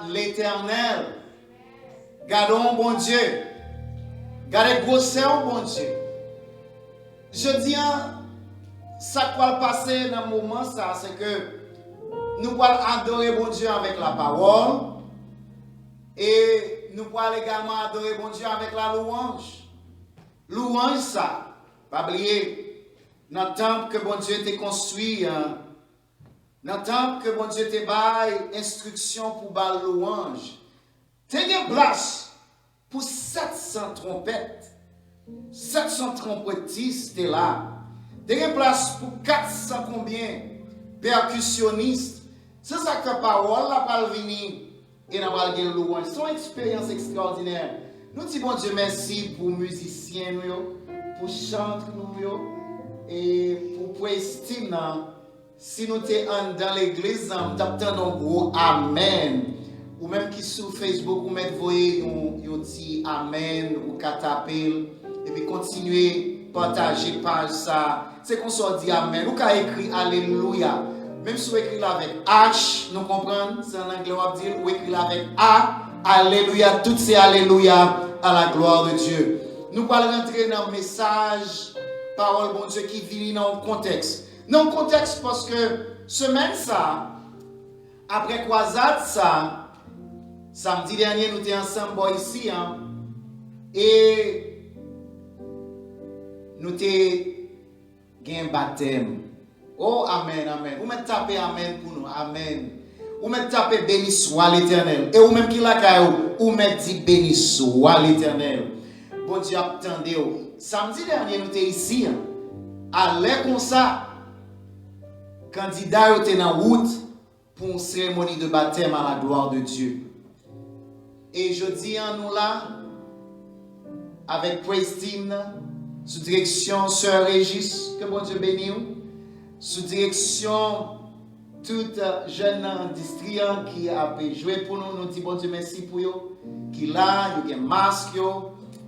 l'Éternel. Gardons bon Dieu. Gardez grosser bon Dieu. Je dis, ça va passer dans le moment, ça, c'est que nous allons adorer bon Dieu avec la parole. Et nous allons également adorer bon Dieu avec la louange. Louange, ça. Pas oublier, dans le temple que bon Dieu t'a construit, dans le temple que bon Dieu t'a bail instruction pour bal louange. T'as une place pour 700 trompettes. 700 trompettistes t'es là. T'as une place pour 400 combien percussionnistes. C'est ça que la parole là va venir et nous allons gagner louange. C'est une expérience extraordinaire. Nous disons bon Dieu merci pour musiciens nous, pour chanter nous et pour estime. Si nous sommes dans l'église, nous avons un gros amen. Ou même qui sur Facebook, ou même voyez un petit amen ou catapel et puis continuez partager page ça. C'est qu'on soit dit amen. Ou qu'à écrit alléluia. Même si vous écrivez avec H, nous comprenons, c'est en anglais on va dire, ou écrivez avec A, alléluia, tout c'est alléluia à la gloire de Dieu. Nous allons rentrer dans le message, parole bon Dieu qui vient dans le contexte. Dans le contexte parce que semaine ça, après croisade ça, samedi dernier nous étions ensemble ici, et nous étions un baptême. Oh, amen, amen. Vous mettez taper amen pour nous, amen. Vous mettez taper béni soit l'Éternel. Et vous même qui la caillou, vous mettez dit béni soit l'Éternel. Bon Dieu, attendez. Samedi dernier, nous étions ici. À l'air comme ça, candidat était en route pour une cérémonie de baptême à la gloire de Dieu. Et je dis à nous là, avec Praise Team, sous direction Sœur Régis, que bon Dieu bénisse, sous direction toute jeune industrie qui a joué pour nous, nous disons bon Dieu merci pour eux, qui là, il y a un masque,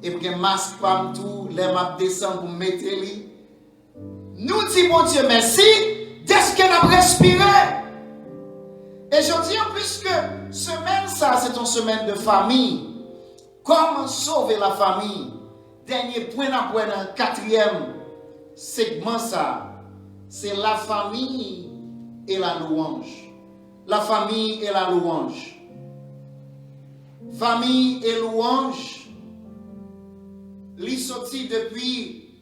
et puis un masque comme tout, les maps descendent pour mettre les. Nous disons bon Dieu merci, dès qu'on a respiré. Et je dis en plus que semaine ça, c'est une semaine de famille. Comment sauver la famille? Dernier point à point, quatrième segment ça, c'est la famille et la louange. La famille et la louange. Famille et louange, l'y sorti depuis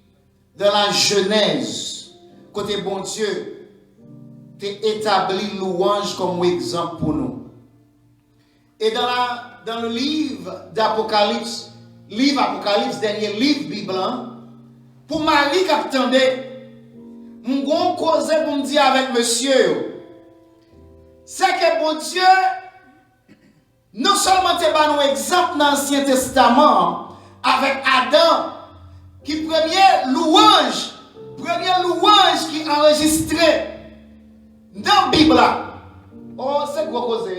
de la Genèse, côté bon Dieu, t'es établi louange comme exemple pour nous. Et dans le livre d'Apocalypse, dernier livre Bible, pour Marie qui attendait, mon grand cause pour me dire avec monsieur, c'est que bon Dieu, non seulement t'es pas un exemple dans l'Ancien Testament, avec Adam, qui première louange qui enregistrée dans la Bible. Oh, c'est quoi cause?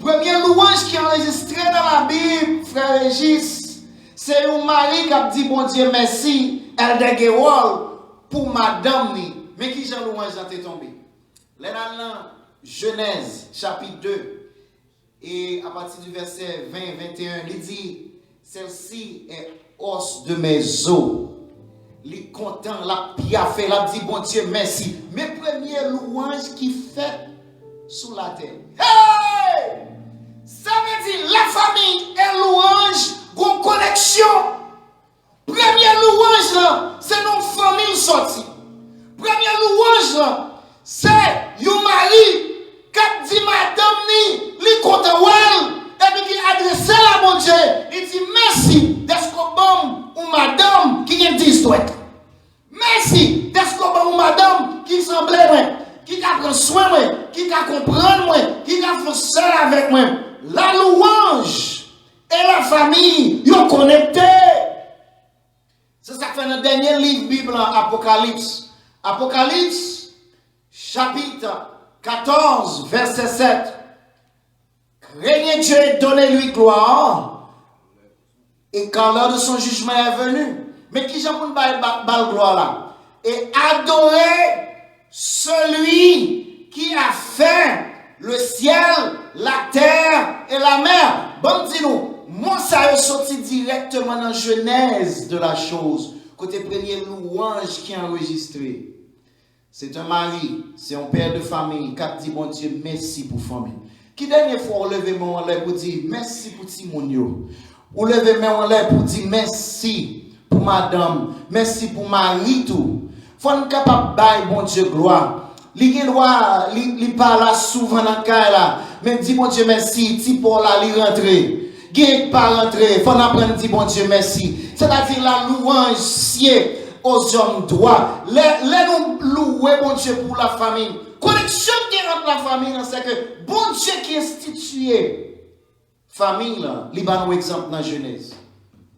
Première louange qui est enregistrée dans la Bible, frère Régis, c'est un mari qui a dit bon Dieu merci, elle a dit pour madame ni. Mais qui j'ai louange dans tes tombé? Là dans Genèse chapitre 2 et à partir du verset 20-21, il dit celle-ci est os de mes os. Il est content, la piafé, la dit bon Dieu merci. Mes premières louanges qui fait sous la terre. Hey! Ça veut dire la famille et louange, une connexion. Première louange là, c'est nos familles sorties. Première louange là, c'est un mari qui dit madame ni, li content et puis qui adresse la bon Dieu, il dit merci d'être bon ou madame qui vient dire souhait. Merci d'être bon ou madame qui semblait moi, qui a pris soin moi, qui a comprendre moi, qui a fait seul avec moi. La louange et la famille, ils sont connectés. C'est ça que fait dans le dernier livre Bible, Apocalypse. Apocalypse, chapitre 14, verset 7. Craignez Dieu et donnez-lui gloire. Et quand l'heure de son jugement est venue, mais qui j'en bal gloire là? Et adorez celui qui a fait le ciel, la terre Et la mère, bon dis-nous, moi ça est sorti directement dans la genèse de la chose. Côté premier louange qui est enregistré. C'est un mari, c'est un père de famille qui a dit, bon Dieu, merci pour famille. Qui dernière fois on lève mon en l'air pour dire merci pour Timonio. Ou lève mon en l'air pour dire merci pour madame, merci pour mari tout. Faut nous capable bailler bon Dieu gloire. Li droit, li parle souvent dans cas là, mais dit bon Dieu merci, ti pour là li rentrer. Gen pas rentrer, faut apprendre dire bon Dieu merci. C'est-à-dire la louange sied aux hommes droits. Les nous louer bon Dieu pour la famille. Connexion qui entre la famille, c'est que bon Dieu qui institué famille là, li ba nous exemple dans Genèse.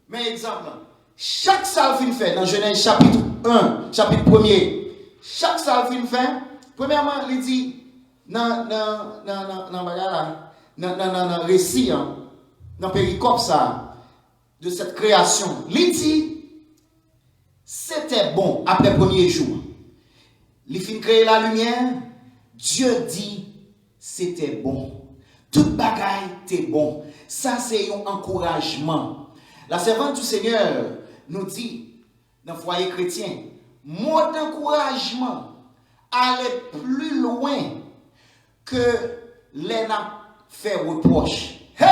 Mais exemple, chaque salve fait dans Genèse chapitre 1, chapitre 1er, chaque salve fait, premièrement, il dit dans récit, dans péricope ça, de cette création, il dit c'était bon après le premier jour. Il fin créer la lumière, Dieu dit c'était bon. Toute bagaille était bon. Ça c'est un encouragement. La servante du Seigneur nous dit dans le foyer chrétien, mot d'encouragement aller plus loin que les n'a fait reproche. Hey!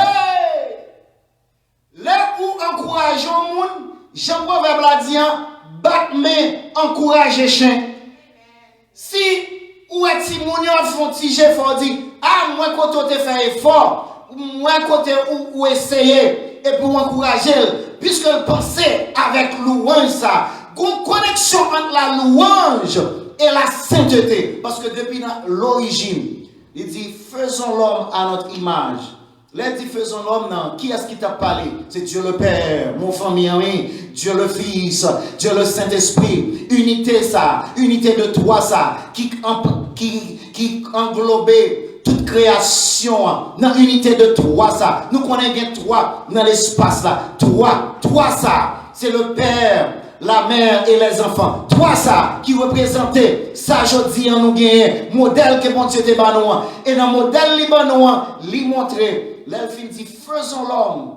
Là où encourageons le monde, Jean-Proverbe l'a dit, bat mais encouragez chien. Si ou est-il moun yo font tiger fort dit, ah moi côté te fait effort, moi côté ou essayer et pour encourager puisque le penser avec louange ça, une connexion entre la louange et la sainteté parce que depuis l'origine, il dit faisons l'homme à notre image. Là, dit faisons l'homme, non. Qui est-ce qui t'a parlé? C'est Dieu le Père, mon famille, oui. Dieu le Fils, Dieu le Saint-Esprit. Unité ça, unité de trois ça, qui englobait toute création. Dans l'unité de trois ça. Nous connaissons trois dans l'espace là. Trois ça. C'est le Père, la mère et les enfants. Trois ça qui représentait ça je dis en nous gagner modèle que mon Dieu te banou. Et dans le modèle libanou, lui montrer l'elfine dit faisons l'homme.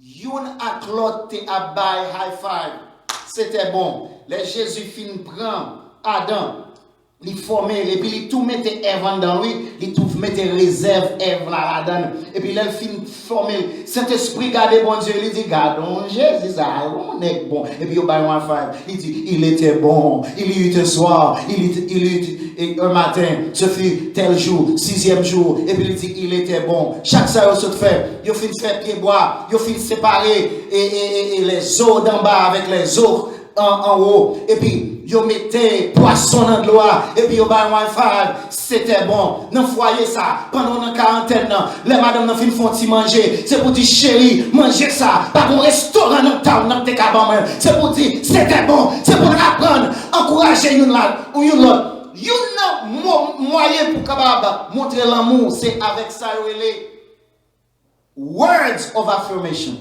Youn ak l'autre te abay high five. C'était bon. Les Jésus fin prend Adam, il formait et puis il tout mettait Eve dans lui, il tout mettait réserve Eve là dedans. Et puis l'elfine formé Saint-Esprit garde bon Dieu, il dit gardons Jésus ça, on est bon. Et puis il bail one five. Il dit il était bon, il y eut un soir, il eut un matin, ce fut tel jour, 6e jour, et puis il dit il était bon. Chaque ça se fait, il fin fait pied bois, il fin séparer et les eaux d'en bas avec les eaux en haut, et puis yo mettez poisson dans l'eau, et puis yo bay wifi, c'était bon. Dans foyer ça, pendant une quarantaine, les madame nan fin font manger, c'est pour dire chérie, manger ça, pas un restaurant dans town dans tes cabanes, c'est pour dire c'était bon, c'est pour apprendre, encourager une là ou une autre. Une moyen pour capable montrer l'amour, c'est avec ça les words of affirmation.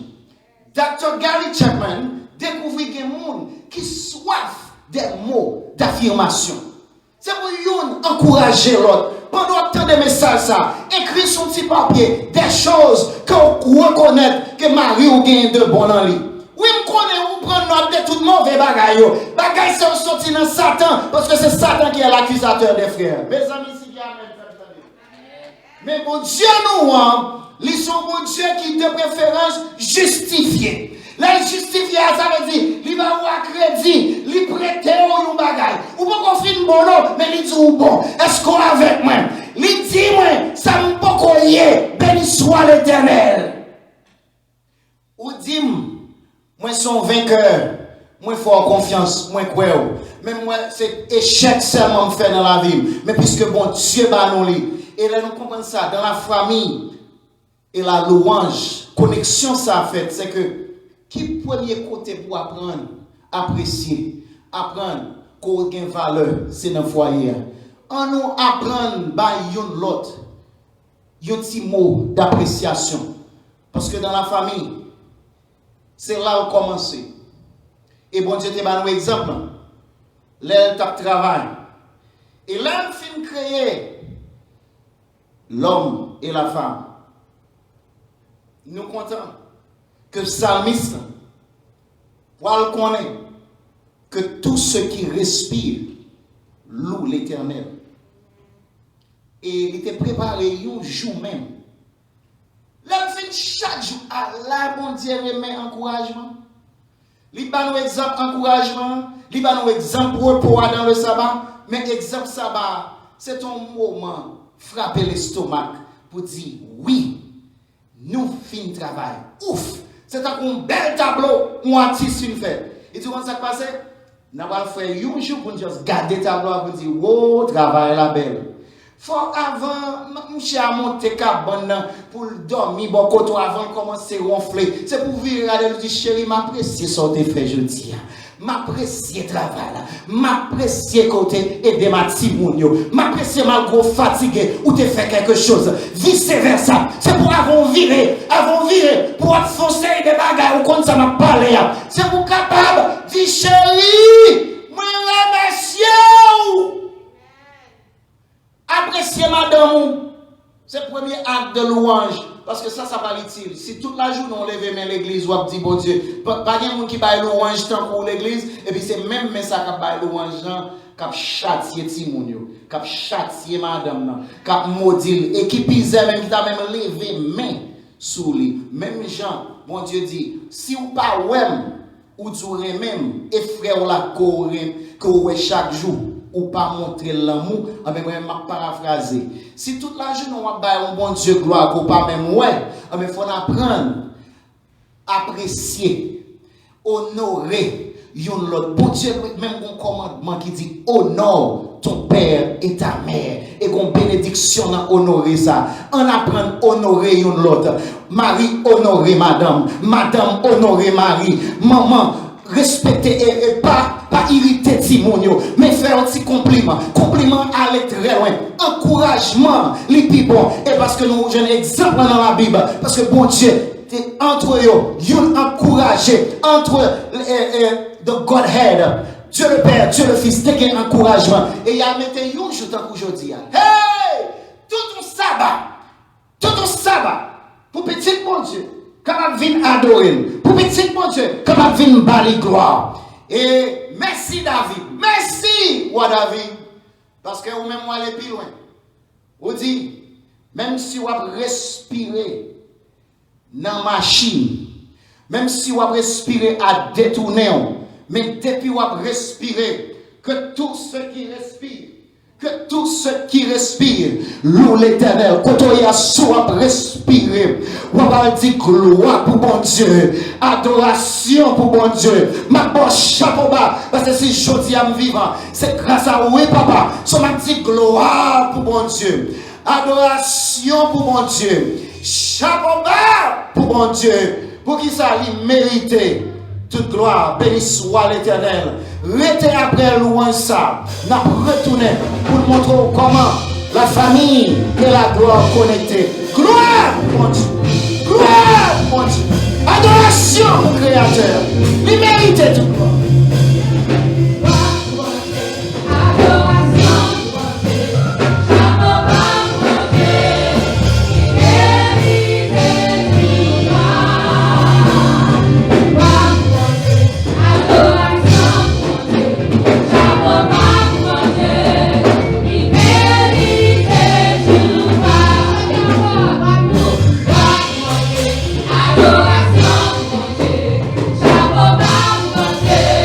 Dr. Gary Chapman découvrit des gens qui soif des mots d'affirmation. C'est pour yon encourager l'autre. Pendant tant de messages ça, écrit sur un petit papier des choses qu'on reconnaît que Marie ou gagne de bon en lui. Oui, je connais ou prendre note de tout mauvais bagaille. Bagaille c'est sorti dans Satan parce que c'est Satan qui est l'accusateur des frères. Mes amis, si qui amène mais bon Dieu nous, ils sont bon Dieu qui de préférence justifié. Les justifier, ça veut dire, il va avoir crédit, il prête ou un bagage. Ou pas qu'on fait bon nom, mais il dit bon. Est-ce qu'on est avec moi? Il dit moi, ça me peut qu'on y est, béni soit l'Éternel. Ou dit moi son vainqueur, moi fort confiance, moi crois. Mais moi c'est échec seulement fait dans la vie. Mais puisque bon Dieu va nous lire. Et là nous comprenons ça dans la famille et la louange, connexion ça a fait, c'est que qui premier côté pour apprendre, apprécier, apprendre qu'on a une valeur, c'est dans le foyer. On nous apprendre par l'autre, un petit mot d'appréciation. Parce que dans la famille, c'est là où commencer. Et bon Dieu te donne un exemple. Là, tu travail. Et là, on fin créer l'homme et la femme. nous comptons que le psalmiste, pour le connaître, que tout ce qui respire loue l'Éternel. Et il était préparé un jour même. Là, il fait chaque jour, à la bon Dieu remet encouragement. Il va nous exemple encouragement, il va nous exemple repos dans le sabbat, mais exemple sabbat, c'est un moment frapper l'estomac pour dire oui, nous finissons le travail. Ouf, c'est un bel tableau, un artiste fait. Et tu vois ça passe? Nous allons faire un jour pour nous garder le tableau pour dire oh, travail la belle. Faut avant, monsieur a monté cabane pour dormir, bon côté avant de commencer à ronfler. C'est pour virer à lui dire chérie, m'apprécier ce que tu fait jeudi. M'apprécier travail, m'apprécier côté aider ma timounio, m'apprécier malgré fatigué ou te fait quelque chose. Vice versa. C'est pour avant virer, pour foncer des bagages ou comme ça m'a parlé. C'est pour capable dire chérie, moi remercier. Apprécier madame, c'est le premier acte de louange. Parce que ça va l'utile. Si toute la journée on lève main l'église, ou dit bon Dieu, pas de monde qui baille louange tant pour l'église, et puis c'est même ça qui baille louange, qui châtier Timounio, qui châtier madame, qui maudit, et qui pise même, qui t'a même levé main sous lui. Même Jean, bon Dieu dit, si ou pas ouem, ou tu même, et frère la que chaque jour, ou pas montrer l'amour, mais moi m'a paraphrasé. Si toute la journée on va un bon Dieu gloire ou pas même ouais, mais faut apprendre apprécier, honorer l'autre. Bon Dieu même un commandement qui dit honore ton père et ta mère et qu'on bénédiction à honorer ça. On apprend honorer l'autre. Marie honorer madame, madame honorer Marie, maman respecter et pas irriter Timonio, mais faire un petit compliment. Compliment aller très loin. Encouragement, les plus bon. Et parce que nous avons un exemple dans la Bible. Parce que bon Dieu, entre eux, ils encouragé. Entre the Godhead, Dieu le Père, Dieu le Fils, t'es un encouragement. Et il a mis un jour aujourd'hui. Hey! Tout un sabbat. Pour petit bon Dieu. Capable de venir adorer. Pour petit bon Dieu. Capable de venir balayer gloire. Et merci David. Merci, roi David. Parce que vous-même, vous allez plus loin. Vous dites, même si vous respirez dans la machine, même si vous respirez à détourner, mais depuis vous respirez, que tout ce qui respire, loue l'Éternel, quand on y a soit respirer, on va dire gloire pour bon Dieu, adoration pour bon Dieu, ma bonne chapeau bas, parce que si je dis à me vivant, c'est grâce à oui papa, so m'a dit gloire pour bon Dieu, adoration pour bon Dieu, chapeau bas pour bon Dieu, pour qui ça lui mérite toute gloire, béni soit l'Éternel. Restez après louange ça. N'a retourné pour montrer comment la famille et la gloire connectées. Gloire mon Dieu. Gloire mon Dieu. Adoration au Créateur. Il mérite toute gloire. Yeah.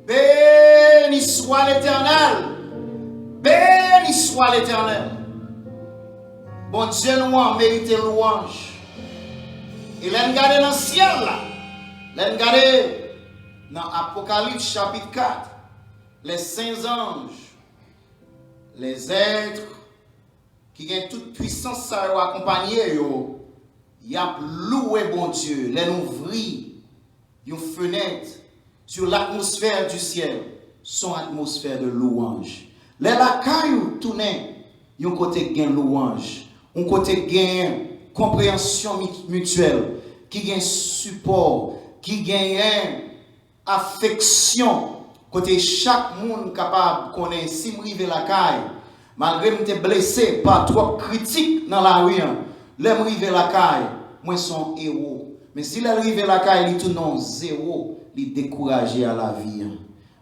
Béni soit l'Éternel. Béni soit l'Éternel. Bon Dieu, nous a mérité louange. Et l'en garder dans le ciel là. L'en garder dans Apocalypse chapitre 4. Les saints anges, les êtres qui ont toute puissance ça accompagner yo. Y a loué bon Dieu, les ouvrir une fenêtre sur l'atmosphère du ciel, son atmosphère de louange. Les lacailles tournent, yon côté gain louange, un côté gain compréhension mutuelle, qui gain support, qui gain affection, côté chaque monde capable connaître si m'rive la caille, malgré m'te blessé par trop critique dans la rue, les m'rive la caille, moi son héros. Mais si l'arrive la caille, il tout non zéro, il décourager à la vie.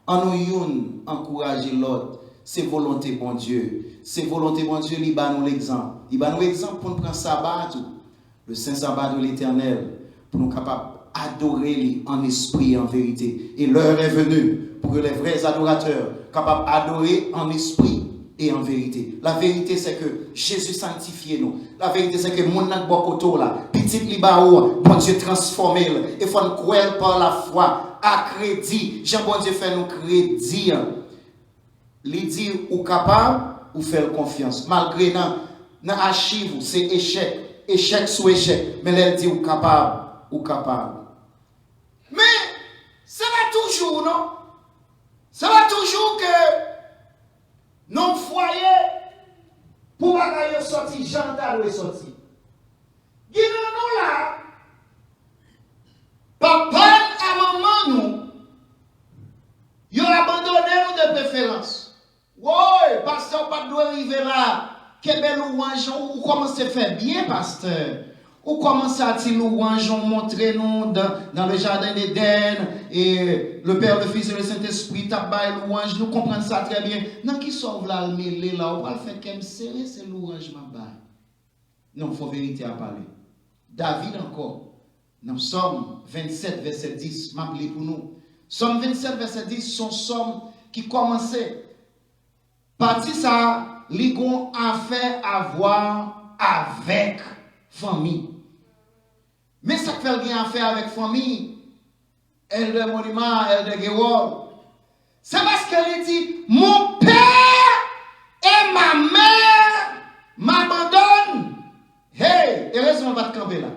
En nous encourager l'autre, c'est volonté bon Dieu. C'est volonté bon Dieu, il va nous l'exemple. Il va nous l'exemple pour nous prendre sabbat, le saint sabbat de l'Éternel, pour nous capables d'adorer lui en esprit et en vérité. Et l'heure est venue pour que les vrais adorateurs capables d'adorer en esprit et en vérité. La vérité, c'est que Jésus sanctifie nous. La vérité, c'est que mon nan bokoto là, petit libaou, bon Dieu transformé. Et faut nous croire par la foi, à crédit. Jean bon Dieu fait nous crédit. Il dit ou capable ou faire confiance. Malgré dans archive, c'est échec, échec sous échec. Mais elle dit ou capable. Mais ça va toujours, non? Ça va toujours que non foyer pour bagaille sorti, j'entends le sorti. Guinan nous là, que belle louange, ou commencez à faire bien, pasteur. Ou commencez à dire louange, montrer nous dans le jardin d'Éden, et le Père, le Fils et le Saint-Esprit, tabac louange, nous comprenons ça très bien. Non, qui sauve là, le mêlé là, on va le faire comme serré, c'est louange, ma baille. Non, il faut vérité à parler. David encore, dans Psaume 27, verset 10, m'appelez pour nous. Psaume 27, verset 10, son psaume qui commençait. Parti ça, ligon a fait avoir avec famille. Mais ça fait bien à faire avec famille, elle de monument, elle de Guéwol. C'est parce qu'elle dit, mon père et ma mère m'abandonnent. Hey, heureusement, on va te camper là.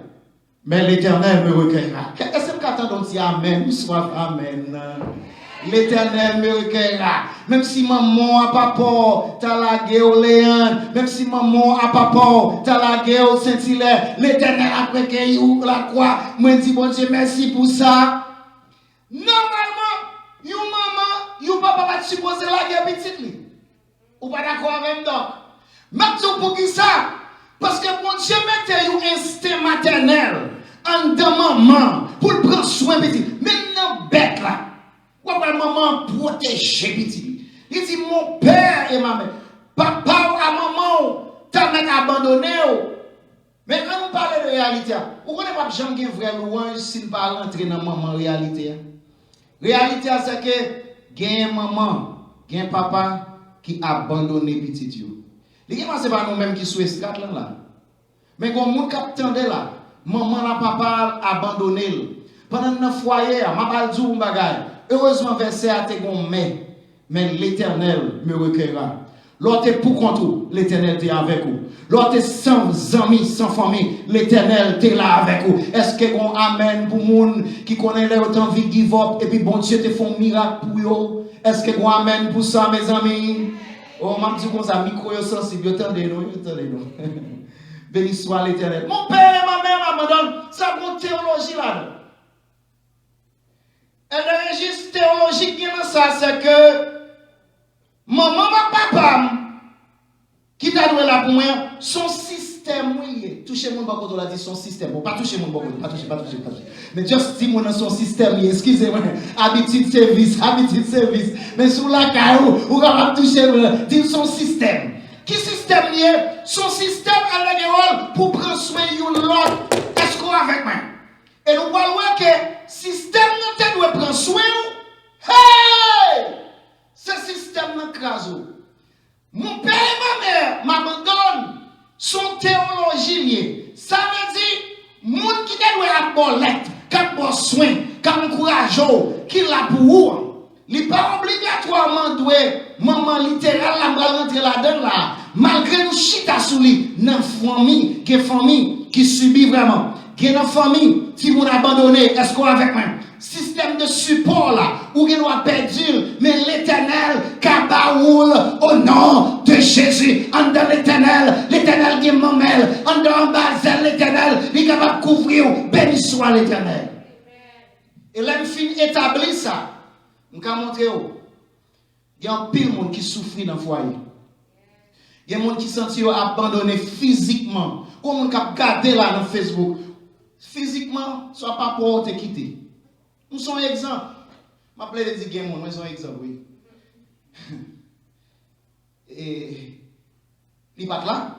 Mais l'Éternel me recueillera. Est-ce que attendons dit Amen, ou soit Amen. L'Éternel me recueillera. Même si maman a papa, t'as la guerre Léon. Même si maman a papa, t'as la guerre Saint-Hilaire. L'Éternel a recueilli ou la croix. Moi dis bon Dieu merci pour ça. Normalement, you maman, you papa va supposer la guerre petite. Ou pas d'accord avec donc. Maintenant pour qui ça? Parce que mon Dieu mettait un instinct maternel en de maman pour le prendre soin petit. Maintenant bête là. Pourquoi maman protéger petit? Il dit mon père et ma mère. Papa à maman, ta mère abandonné. Mais quand nous parlons de réalité, vous connaissez pas jamais une vraie louange si nous pas rentrer dans maman réalité. Réalité c'est que gain maman, gain papa qui abandonné petit yo. Les gens c'est pas nous mêmes qui sous esclave là. Mais quand moun captande là, maman la papa abandonné. Pendant dans foyer, m'a pas dit un bagay. Heureusement, verset a été gon mais l'Éternel me recueillera. L'autre pour contre l'Éternel est avec vous. L'autre sans amis, sans famille, l'Éternel est là avec vous. Est-ce que gon amen pour moun qui connaît les autant vie give up et puis bon Dieu te font miracle pour yo? Est-ce que gon amen pour ça mes amis? Oh, m'a dit comme ça micro yo sensible, attendez nous. Béni soit l'Éternel. Mon père et ma mère m'abandonnent. Ça a une théologie là-dedans. Et le registre théologique qui est dans ça, c'est que maman et papa qui t'a doué là pour moi, son système, oui. Touchez mon bakot, on a dit son système. Bon, pas toucher mon bakot, pas toucher. Mais juste dis mon son système, excusez-moi. Habitude service. Mais sous la caillou, ou va toucher, dis son système. Qui système lié? Son système à la pour prendre soin de l'autre. Est-ce qu'on avec moi? Et nous voyons que le système doit prendre soin. Hey! Ce système nous crase. Mon père et ma mère m'abandonnent. Son théologie liée. Ça veut dire, moun qui doit avoir lettre, qui doit soin, qui encourage, qui l'a pour vous. Il n'est pas obligatoirement doué, maman littéral, la va rentrer là-dedans là. Malgré nous chita sous lui, dans famille qui subit vraiment. Qui dans famille, si vous abandonnez, est-ce qu'on avec moi? Système de support là, où il doit perdu, mais l'Éternel, Kabaoul, au nom de Jésus, en dans l'Éternel qui m'emmène, en dans Basel, l'Éternel, il est capable de couvrir, béni soit l'Éternel. Et là, fin établi ça, je vais montrer, il y a un pile monde qui souffre dans le foyer. Il y a des gens qui sont abandonnés physiquement. Comme on a gardé là dans Facebook. Physiquement, soit pas pour te quitter. Nous sommes un exemple. Je m'appelle les dire moi sommes un exemple, oui. Et il pas là.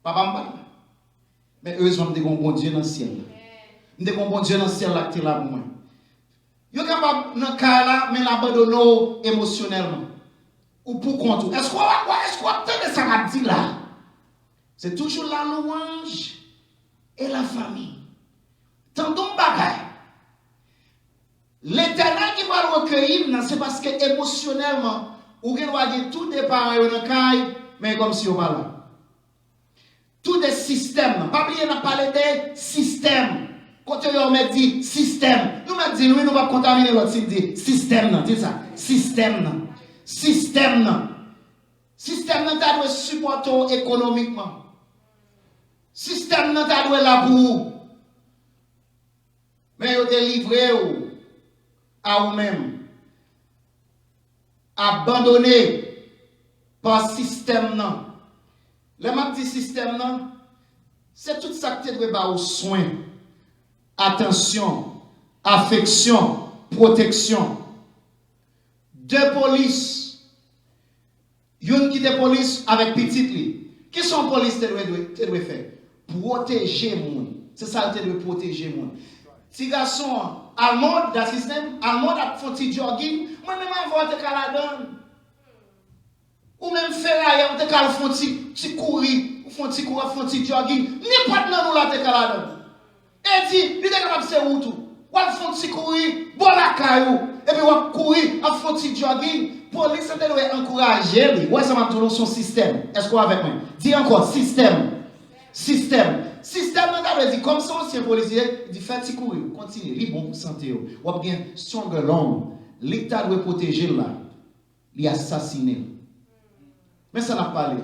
Papa me pas. Mais heureusement, je suis un bon Dieu dans le ciel. Je suis un bon Dieu dans le ciel là qui est là pour moi. Je suis capable dans le cas là, mais l'abandonner émotionnellement. Ou pour compte. Est-ce qu'on entend ça m'a dit là? C'est toujours la louange et la famille. Tendons bagaille. L'Éternel qui va le recueillir, c'est parce que émotionnellement, ou qu'il va dire tout des parents dans le caille, mais comme si on va là. Tout des systèmes. Pas oublier de parler des systèmes. Quand on me dit système, nous me dit, nous ne va pas contaminer l'autre dit système, dis ça. Système. Système, tu doit supporter économiquement. Système, tu doit là pour. Mais vous te livré à vous-même. Abandonné par système. Le m'a dit système, non, c'est tout ça que tu dois avoir soin, attention, affection, protection. Deux polices, une qui est police avec petite li. Qui sont police tu dois faire? Protéger les gens. C'est ça que tu dois protéger les gens. Si garçon, allemand, dans le système, allemand a fait un jogging, moi-même, je vais te caladon. Ou même ferraille, on te calme font petit courir, font petit courir, font petit jogging, n'importe où nous la te caladon. Et dit, il est capable de faire où tout. Ou font petit courir, bon la caillou, et puis on courir, on font petit jogging. Police ça doit encourager. Ouais, ça m'a donné son système. Est-ce qu'on avec moi? Dis encore système. Système. Système, on a dit comme ça ancien policier, il dit faites petit courir, continuez, il est bon pour santé. Ou bien stronger long, l'État doit protéger là, il assassiner. Mais ça n'a pas parlé.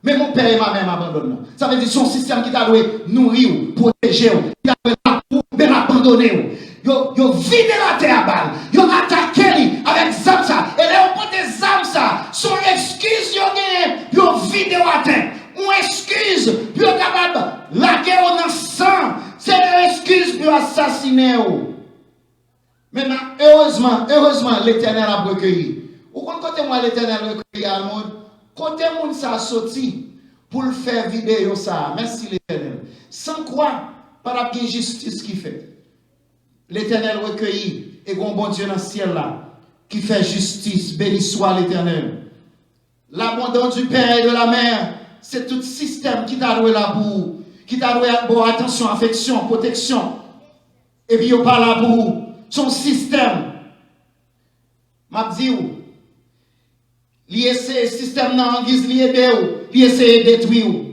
Mais mon père et ma mère m'abandonnent. Ça veut dire son système qui t'a dû nourrir, protéger, qui t'a dû bien abandonner. Yo vide la terre à balle. Yo attaqué avec zam ça. Et là, on prend des âmes ça. Son excuse, yo gagné. Yo vide la terre. On excuse. Yo capable. La guerre on a sang. C'est une excuse pour assassiner. Maintenant, heureusement, l'Éternel a recueilli. Ou quand moi l'Éternel a recueilli à le monde. Côté moun ça sorti pour le faire vidéo ça. Merci l'Éternel. Sans quoi, pas la justice qui fait. L'Éternel recueilli et bon Dieu dans le ciel là qui fait justice. Béni soit l'Éternel. L'abondance du Père et de la Mère, c'est tout système qui t'a doué la boue, qui t'a doué bon attention, affection, protection. Et puis il pas la boue, son système. M'a dit où? Li essaie système nan en guise li aider ou, li essaie détruire ou.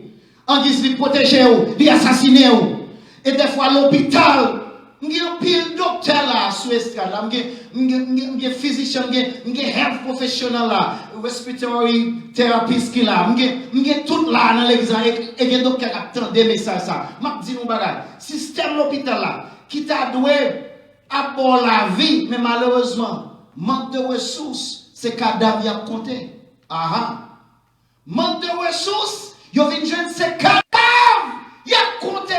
En guise li protéger ou, li assassiner ou. Et des fois l'hôpital, m'gè pile docteur là sous estrade là, m'gè physicien, m'gè health professionnel là, respiratory therapist qui là, m'gè tout là dans l'examen et gen docteur qui attend des messages ça. M'a dit nou bagay, système l'hôpital là qui t'a doué à bon la vie, mais malheureusement, manque de ressources. C'est cadavre y a compté. Aha. Manque de ressources, y a jeune c'est cadavre y a compté.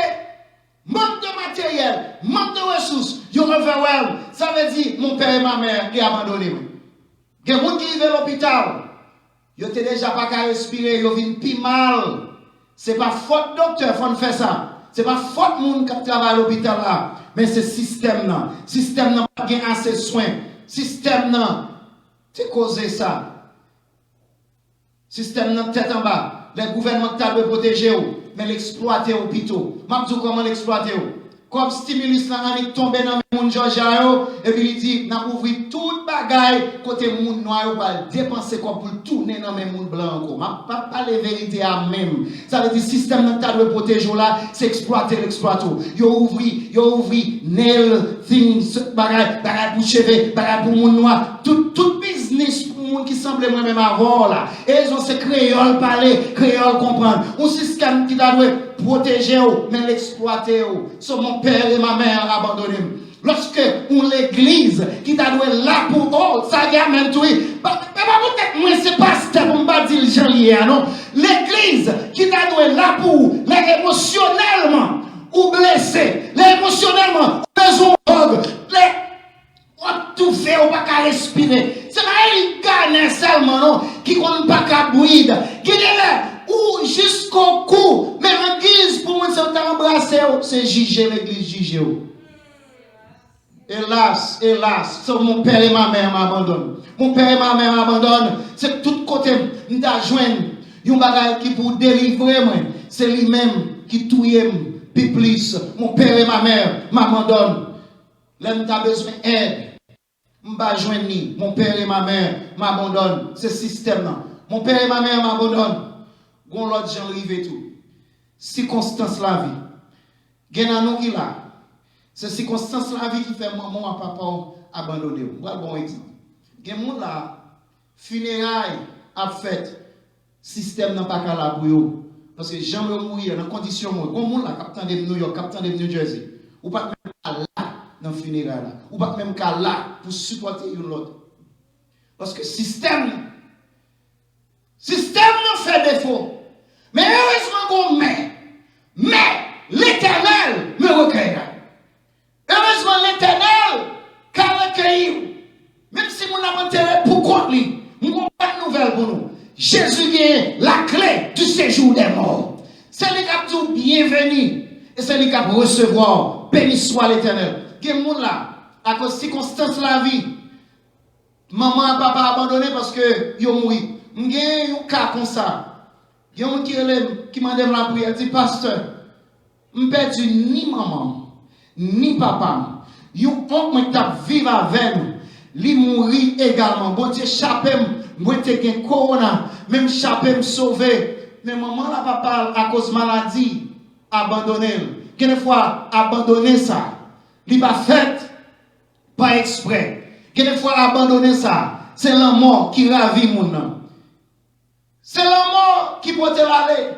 Manque de matériel, manque de ressources, y a overwhelmed. Ça veut dire mon père et ma mère qui abandonné. Il y a des gens qui vivent à l'hôpital. Ils n'ont déjà pas qu'à respirer, ils viennent plus mal. Ce n'est pas faute docteur faut faire ça. Ce n'est pas faute monde qui travaille à l'hôpital là. Mais c'est système là. Système n'a pas assez de soins. Système là. C'est causé ça. Système dans tête en bas. Les gouvernements doivent protéger, mais l'exploiter au pito. Je dis comment l'exploiter. Comme stimulus là, on est tombé dans le monde Georgia, et puis il dit, on a ouvert toute bagaille côté monde noir, on va dépenser quoi pour tourner dans le monde blanc. Je ne pas les vérités à même. Ça veut dire, le système doit protéger là, c'est exploiter l'exploiter. Yo ouvri, nail, things, bagaille pour cheveux, bagaille pour monde noir, tout business pour monde qui semble moi-même avant là. Et ils ont ces créoles parler, créoles comprendre. Un système qui doit protéger, mais l'exploiter. So, mon père et ma mère abandonné. Lorsque on l'église qui t'a doué là pour eux, ça y a même tout. Peut-être moi c'est pas ce pour me dire les gens liés, non. L'église qui t'a doué là pour les émotionnellement ou blessé, les émotionnellement besoin on tout fait, on pas qu'à respirer. C'est pas une gagne seulement non qui ne pas qu'à bouillir. Qui est là ou jusqu'au cou, mais l'église pour moi c'est embrasser, c'est juger l'église juger. Hélas, c'est mon père et ma mère m'abandonnent. Mon père et ma mère m'abandonnent. C'est tout côté nous t'a joindre un bagage qui pour délivrer moi, c'est lui-même qui touille puis plus. Mon père et ma mère m'abandonnent. Là nous t'a besoin d'aide. M'pa joindre ni. Mon père et ma mère m'abandonnent. C'est système là. Mon père et ma mère m'abandonnent. Gon l'autre gens rive tout. Circonstance la vie. Gen nous qui là. C'est circonstance la vie qui fait maman et papa abandonner. Voilà bon exemple. Gen moun là funérailles a fait système n'a pas là pour yo parce que j'aimerais mourir dans condition moi. Gon moun là capitaine de New York, capitaine de New Jersey. Ou pas même là dans funérailles là. Ou pas même là pour supporter une l'autre. Parce que système nous fait défaut. Mais heureusement qu'on mais l'Éternel me recueillera. Heureusement l'Éternel qu'a recueilli. Même si mon aventure pour contre lui, nous avons pas de nouvelle pour nous. Jésus est la clé du séjour des morts. C'est lui qui a dit bienvenue. Et c'est lui qui a recevoir. Béni soit l'Éternel. Il y a des gens là, à cause de circonstances de la vie, maman et papa abandonné parce que ils ont mouru. Il y a un cas comme ça. Il y a un qui m'a demandé la prière. Il dit, pasteur, je ne perds ni maman, ni papa. Il y a un homme qui vivre avec nous. Il mourit également. Bon Dieu, chapé, moi, j'ai un corona. Même chapé, me sauver. Mais maman, la papa, à cause de maladie, abandonné. Quelquefois, abandonner ça. Il n'est pas fait, pas exprès. Quelquefois, abandonner ça. C'est la mort qui ravit mon nom. C'est la mort qui peut te l'aller.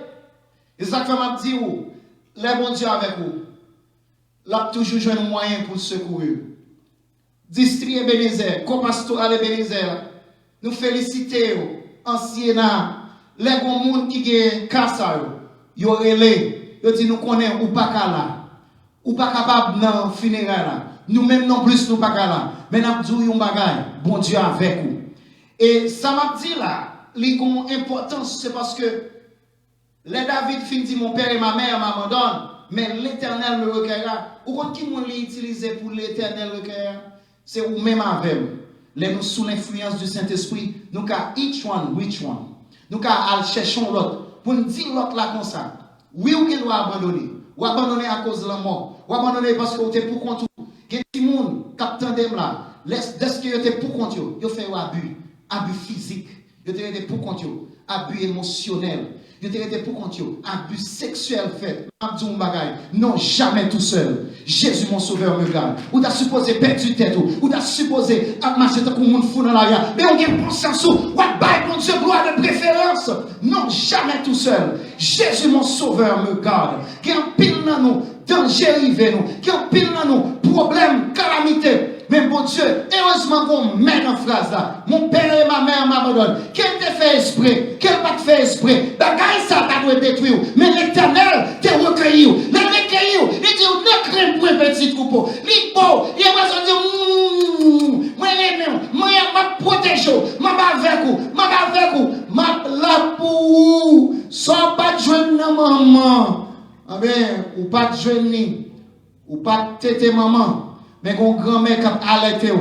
Et ça fait m'a dit, les bons Dieu avec vous. Là, toujours joué un moyen pour secourir. District Ebenezer, co-pastoral Ebenezer, nous félicitons, anciens, les bons gens qui ont cassé, ils ont relé, ils disent nous connaissons ou pas là, ou pas capable dans le funéraire. Nous-mêmes non plus, nous pas là. Mais nous disons un bagage, bon Dieu avec vous. Et ça m'a dit là, l'importance, c'est parce que les David fin dit mon père et ma mère m'abandonnent, mais l'Éternel me recueillera. Ou quand qui m'ont utilisé pour l'Éternel recueillir? C'est ou même avec nous sous l'influence du Saint-Esprit, nous qu'à each one, which one. Nous qu'à chercher l'autre. Pour nous dire l'autre là comme ça. Oui ou qu'il doit abandonner. Ou abandonner à cause de la mort. Ou abandonner parce que vous êtes pour compte. Il y a des gens qui attendent là. Dès que vous êtes pour compte, vous faites abus. Abus physique. Vous êtes pour compte. Abus émotionnel. Vous êtes pour compte. Abus sexuel fait. Non, jamais tout seul. Jésus mon sauveur me garde. Ou t'as supposé perdre du tête. Ou t'as supposé marcher comme monde fou dans l'arrière. Mais on a une conscience. What by mon Dieu, gloire de préférence. Non, jamais tout seul. Jésus mon sauveur me garde. Qui en pile dans nous. Danger arrivé nous. Qui en pile dans nous. Problème, calamité. Mais mon Dieu, heureusement qu'on met dans phrase là. Mon père et ma mère m'abandonnent. Quel te fait esprit? Quel pas te fait esprit? Bagaille ça t'a doit détruire. Mais l'Éternel t'a recueilli. Le recueilli. Il dit, ne crains pour un petit troupeau. Il beau. Il a besoin de dire, moi j'aime, moi je protège, moi avec vous, moi avec vous, moi là pour vous. Sans pas de jeune maman. Ah ben, ou pas de jeune ni, ou pas de tête maman. Mais qu'on grand-mère qui a alerté.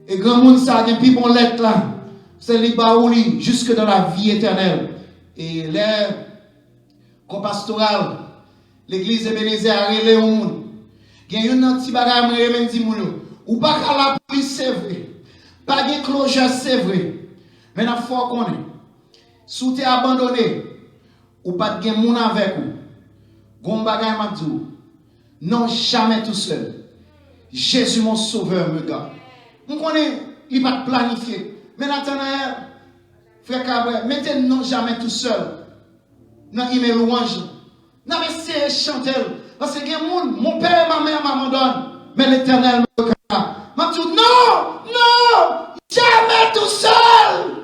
Et grand monde ça, il y a un bon lettre là. C'est les baouli jusque dans la vie éternelle. Et les pastoral, l'église Ebenezer a relé au monde. Il y a un petit bagage qui m'a dit ou pas qu'à la police c'est vrai. Pas de closure c'est vrai. Mais il faut qu'on ait. Si tu es abandonné, ou pas de monde avec vous. Gon bagage m'a dit non jamais tout seul. Jésus mon sauveur me garde. On connaît, il va planifier. Mais Nathanaël, frère Cabrel, mettez non jamais tout seul. Dans email louange. Non mais c'est chanter. Parce que mon père et ma mère m'abandonnent. Mais l'Éternel me regarde. M'a dit non, jamais tout seul.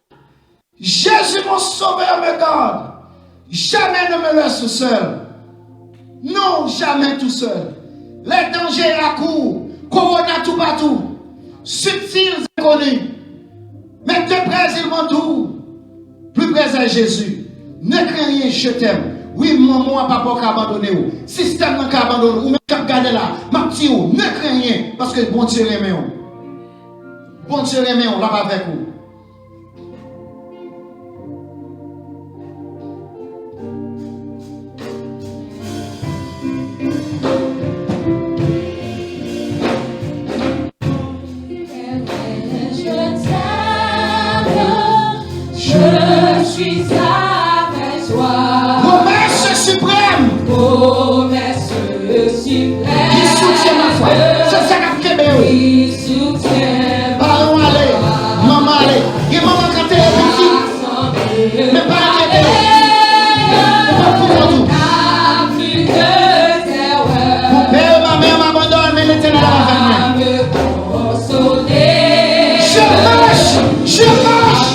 Jésus mon sauveur me garde. Jamais ne me laisse seul. Non, jamais tout seul. Les dangers à court. Corona tout partout. Subtils et connus. Mais de près, ils vont tout. Plus près à Jésus. Ne crains rien, je t'aime. Oui, maman, papa qui a abandonné. Système qui a abandonné. Ou même qui a gardé là. Ma petite, ne crains rien. Parce que bon Dieu aime. Bon Dieu aime, on l'a avec vous. Je suis avec toi. Promesse suprême. Promesse suprême. Qui soutient ma foi. C'est ça qu'a fait. Qui soutient. Parlons, allez. Maman, allez. Et maman, quand elle est petite. Mais pas inquiéter. Pas pour tout. Mon père et ma mère m'abandonnent, mais l'Éternel va avec moi. Je marche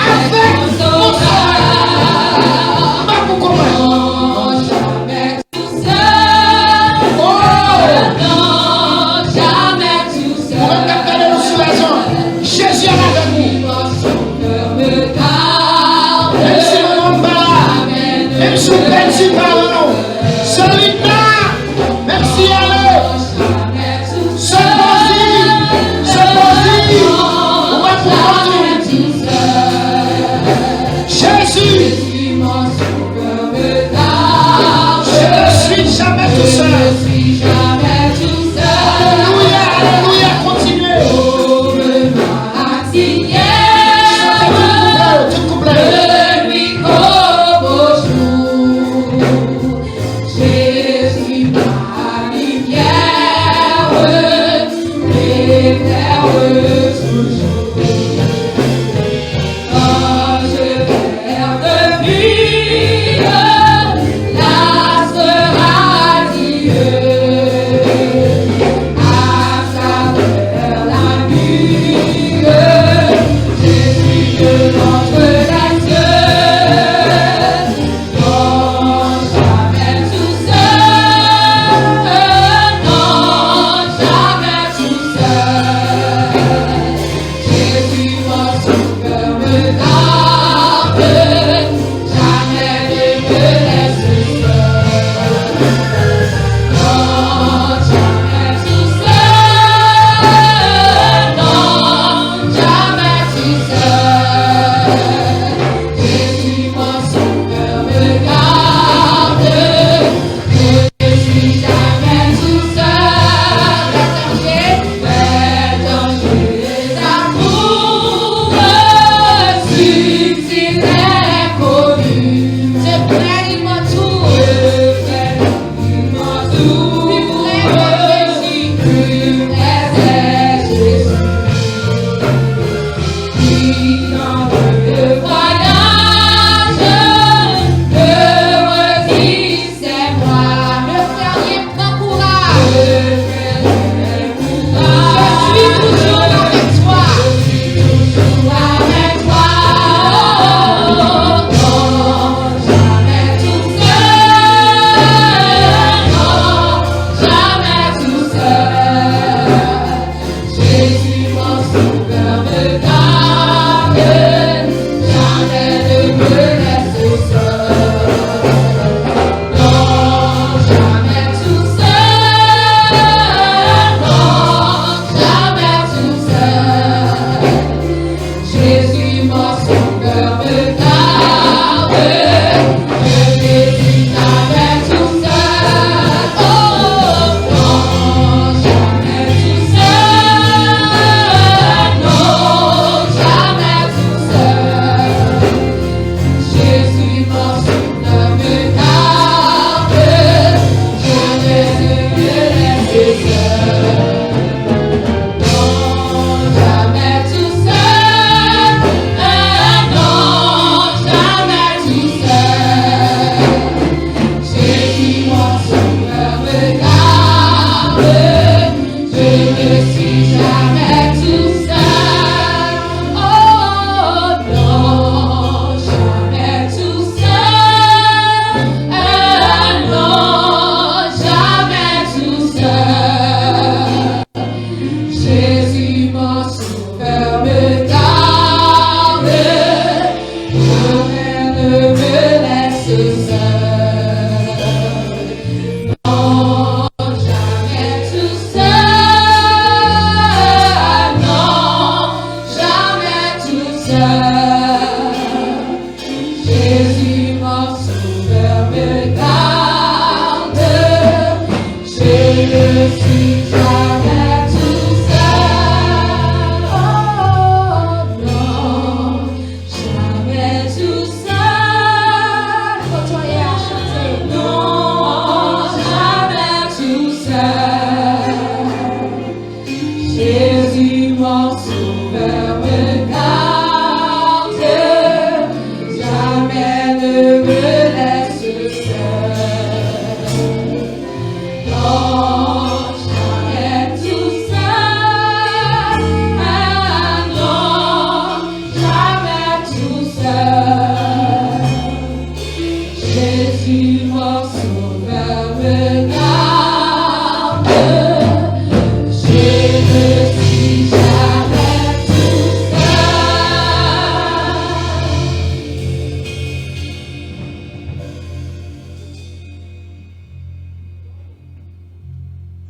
avec mon frère. Pas pour comment. Jésus parle nous. Solita, merci à nous. Se poser, on va pouvoir tout. Jésus, je ne suis jamais tout seul. Alléluia, alléluia, continuez. Tout couplet.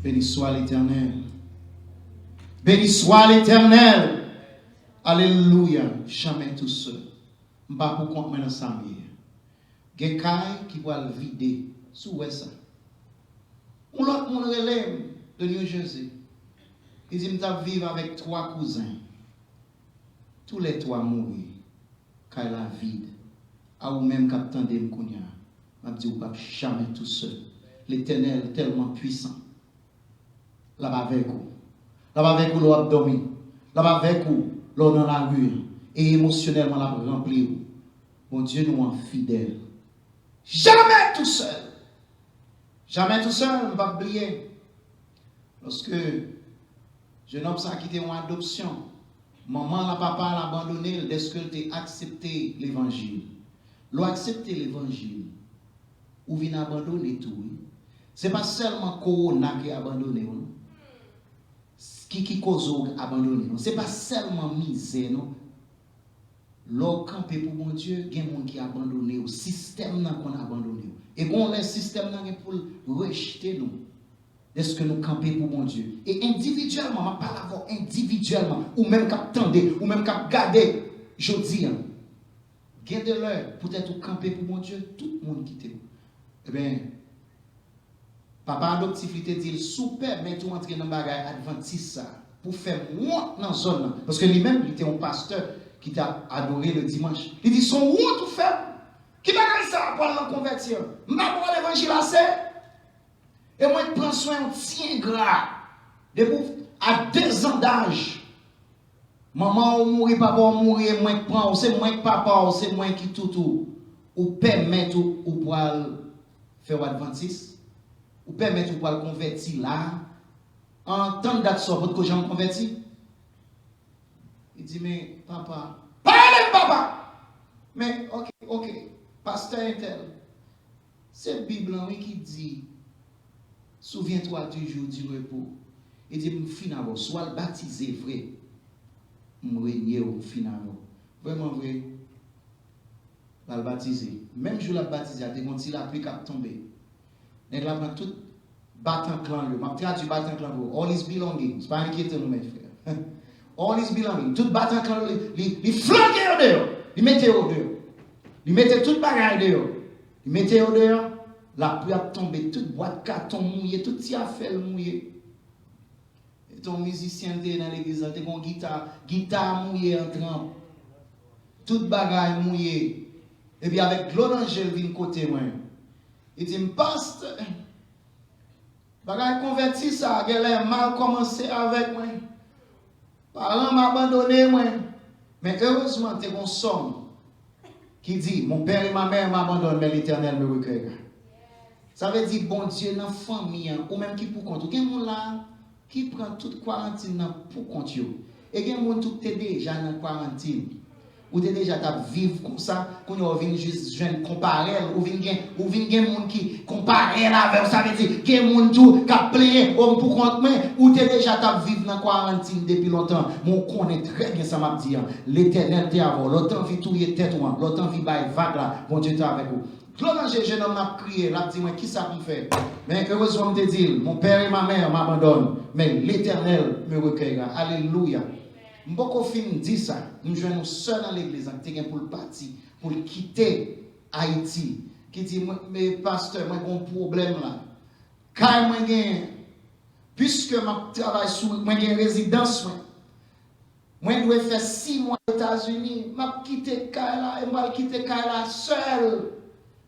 Béni soit l'Éternel. Béni soit l'Éternel. Alléluia. Jamais tout seul. Je ne sais pas pourquoi je suis ensemble. Il y a quelqu'un qui va le vider. Sous ça. On l'autre monde relève de New Jersey. Il dit, je vivre avec 3 cousins. Tous les 3 mourent. Quand il a vide. À ou même capitaine de Mkounia. Je dis, vous ne jamais tout seul. L'Éternel est tellement puissant. Là-bas avec vous. Là-bas avec vous, l'on dormi. Là-bas avec vous, l'on dans la rue. Et émotionnellement, l'on rempli. Mon Dieu nous rend fidèles. Jamais tout seul. Jamais tout seul, on ne va pas oublier. Lorsque jeune homme a quitté mon adoption, maman, la papa l'a abandonné dès que a accepté l'évangile. L'ont accepté l'évangile. Ou vient abandonner tout. Ce n'est pas seulement Corona qui a abandonné. Qui cause abandonner. Ce n'est pas seulement misère. Non? L'on campé pour mon Dieu, il y a des gens qui ont abandonné. Le système qu'on a abandonné. Et on a le système pour rejeter nous. Est-ce que nous campons pour mon Dieu? Et individuellement, je parle avant individuellement, ou même qu'à attendre, ou même qu'à garder, je dis, gardez-le, peut-être vous camper pour mon Dieu, tout le monde quitte. Eh bien, papa adoptif, il te dit, super, mais tu entres dans le bagage adventiste pour faire moins dans la zone. Parce que lui-même, il était un pasteur qui t'a adoré le dimanche. Il dit, son où tout fait? Qui va faire ça pour le convertir? Je vais pour l'évangile assez. Et moi, je prends soin de tien gras. À 2 ans d'âge. Maman ou mourir, papa ou mourir, moi qui prends, c'est moi qui papa, c'est moi qui tout. Ou permettre ou pour faire adventiste. Ou permettre ou pour le convertir là. En temps d'action, pour que j'en converti. Il dit, mais papa, parlez papa. Mais ok, pasteur Intel. C'est la Bible qui dit, souviens-toi toujours du repos. Il dit, finalement, soit baptisé vrai. Mourir au final. Vraiment vrai. Va le baptiser. Même je l'ai baptisé, il y a des la pluie qui a tombé. Donc là, on tout battant clan. Je traduis battant clan. All is belonging. C'est pas inquiétant, mes frères. All is belonging. Tout battant clan, il flanquait au dehors. Il mettait au dehors. Il mettait tout bagage dehors. Il mettait au dehors. La pluie a tombé. Toute boîte carton mouillé. Tout y a fait mouillé. Et ton musicien était dans l'église. Tu as une guitare mouillée en trempe. Tout bagage mouillé. Et puis avec l'eau d'angèle vient côté moi. Il dit, passe. Bagage converti ça. Elle a mal commencé avec moi. Parents m'a abandonné moi. Mais heureusement, tu as une somme qui dit, mon père et ma mère m'abandonnent, mais l'Éternel me recueillera. Ça veut dire, bon Dieu, dans la famille, ou même qui pour compte. Il y a des gens là qui prend toute quarantaine pour compte. Et il y a des gens qui sont déjà dans la quarantaine. Ou déjà vivre comme ça, quand on vient juste comparer, ou vient des gens qui comparent avec, ça veut dire qu'il y a des gens qui ont plaigné pour compte, ou déjà vivre dans la quarantaine depuis longtemps. Mon connaît très bien ça m'a dit. L'Éternel t'est avant, l'autre vie tout est tête, l'autre vie vague là, bon Dieu t'est avec vous. Quand j'ai jeune homme m'a crié, l'a dit moi qui ça pour faire. Mais heureusement me dit, mon père et ma mère m'abandonnent, mais l'Éternel me recueillera. Alléluia. Beaucoup fin dit ça, nous jouons seuls dans l'église, pour le parti, pour quitter Haïti. Qui dit, mais pasteur, moi j'ai un problème là. Car moi puisque je travaille sur, moi j'ai une résidence, moi je dois faire 6 mois aux États-Unis, je quitter Kaila, et je quitter Kaila seul.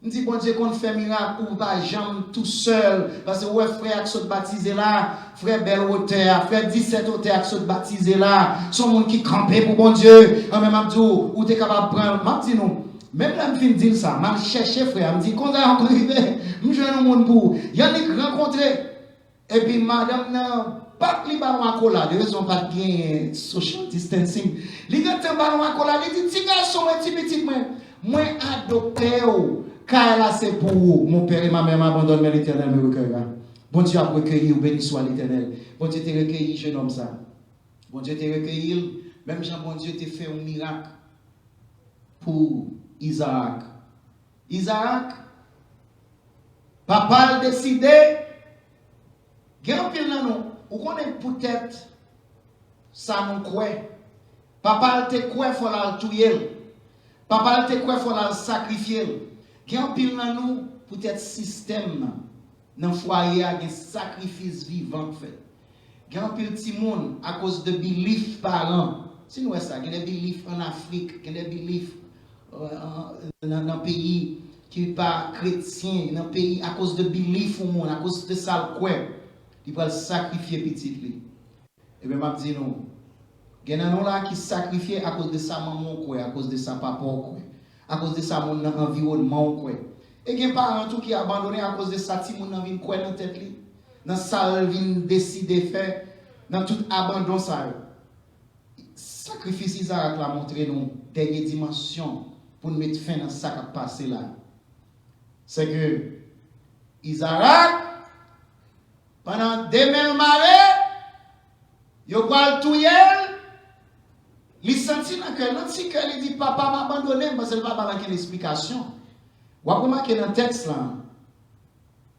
Je dis, bon Dieu, qu'on fait miracle, ou pas jamais tout seul. Parce que, ouais, frère, qui sont baptisés là, frère Belle Hauteur, frère 17 Hauteur, qui sont baptisés là, sont monde qui campent pour bon Dieu. En même temps, ou t'es capable de prendre, je dis non. Même là, je dis ça, je cherche frère, je dis, quand on a arrivé, je joue un monde pour. Il y a des rencontrés. Et puis, madame, pas de ballon à cola, de raison pas de social distancing. Les gars, un ballon à cola, ils disent, petit garçon, petit, moi, adopté, car là, c'est pour vous. Mon père et ma mère m'abandonnent, mais l'Éternel me recueillera. Bon Dieu a recueilli, ou béni soit l'Éternel. Bon Dieu t'a recueilli, jeune homme ça. Bon Dieu t'a recueilli, même Jean, bon Dieu t'a fait un miracle pour Isaac. Isaac, papa a décidé, il y a un pile dans nous, ou connaît peut-être ça nous croit. Papa te croit faut la tuer. Papa te croit faut la sacrifier. Gen pile dans nous peut-être système dans foyer a un sacrifice vivant fait. Gen pile petit monde à cause de belief parents. Si nous ça, gen des belief en Afrique, gen des belief dans pays qui n'est pas chrétien, dans un pays à cause de belief au monde, à cause de ça, quoi, il va sacrifier petit lui. Et bien, je dis non. Il y a des gens qui sacrifient à cause de sa maman, quoi, à cause de sa papa, quoi, à cause de sa mon environnement, quoi. Et il y a des parents qui ont abandonné à cause de ça, si mon envie quoi dans tête li, dans ça vient décider faire, dans tout abandon ça. Sacrifice Isaac l'a montré nous dernière dimension pour nous mettre fin dans ça qui a passé là. C'est que Isaac, pendant 2 mois maré, il a tout il senti dans le cœur, il dit papa m'a abandonné parce que le papa n'a qu'une explication. Vous avez remarqué dans le texte là,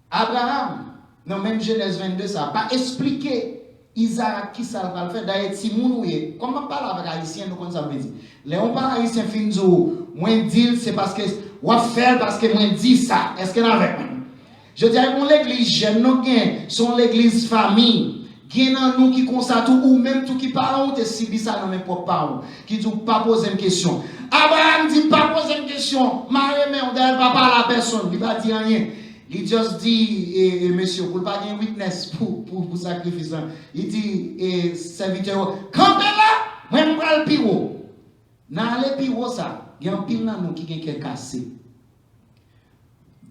Abraham, dans même Genèse 22, ça n'a pas expliqué Isaac qui ça va le faire. D'ailleurs, si vous comment on parle avec Haïtien, nous comme ça veut dire. Les on parle Haïtien fin de jour, moi dire c'est parce que ou faire parce que moi dit ça. Est-ce que avec je dis mon l'église j'aime nous gain son l'église famille. Gain dans nous qui constate ou même tout qui parle ou te subit ça dans mes propres parents qui dit pas poser une question. Abraham dit pas poser une question. Marie mais on ne pas parler à la personne, il va dire rien. Il juste dit monsieur pour pas gagner witness pour sacrifice. Il dit serviteur campez là, moi m'pral le piro. Dans le piro ça, il y a un pile dans nous qui gagne cassé.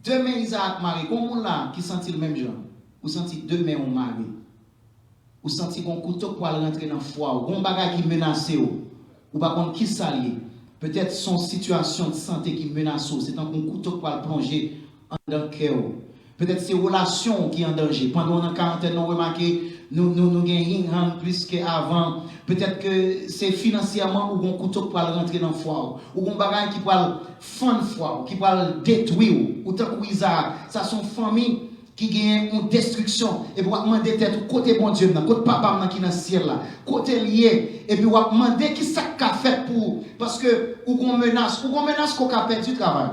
Demain Isaac Marie, comme là qui sentit le même genre. Ou senti demain on mari. Ou senti qu'on couteau pour rentrer dans foie, ou qu'on bagage qui menace ou pas contre qui s'allier. Peut-être son situation de santé qui menace, c'est un couteau pour plonger dans le cœur. Peut-être c'est relations qui sont en danger. Pendant la quarantaine, nous remarquons nous gagnons plus qu'avant. Peut-être que c'est financièrement ou un couteau pour rentrer dans le foie. Ou un bagage qui peut fendre foie, qui peut détruire. Ou tant que Isaac, ça sont famille qui gagne une destruction. Et pour demander tête côté bon Dieu, côté papa qui est dans le ciel là, côté lié. Et puis on demander qui ça qu'a fait pour. Parce que ou qu'on menace qu'on a perdu du travail.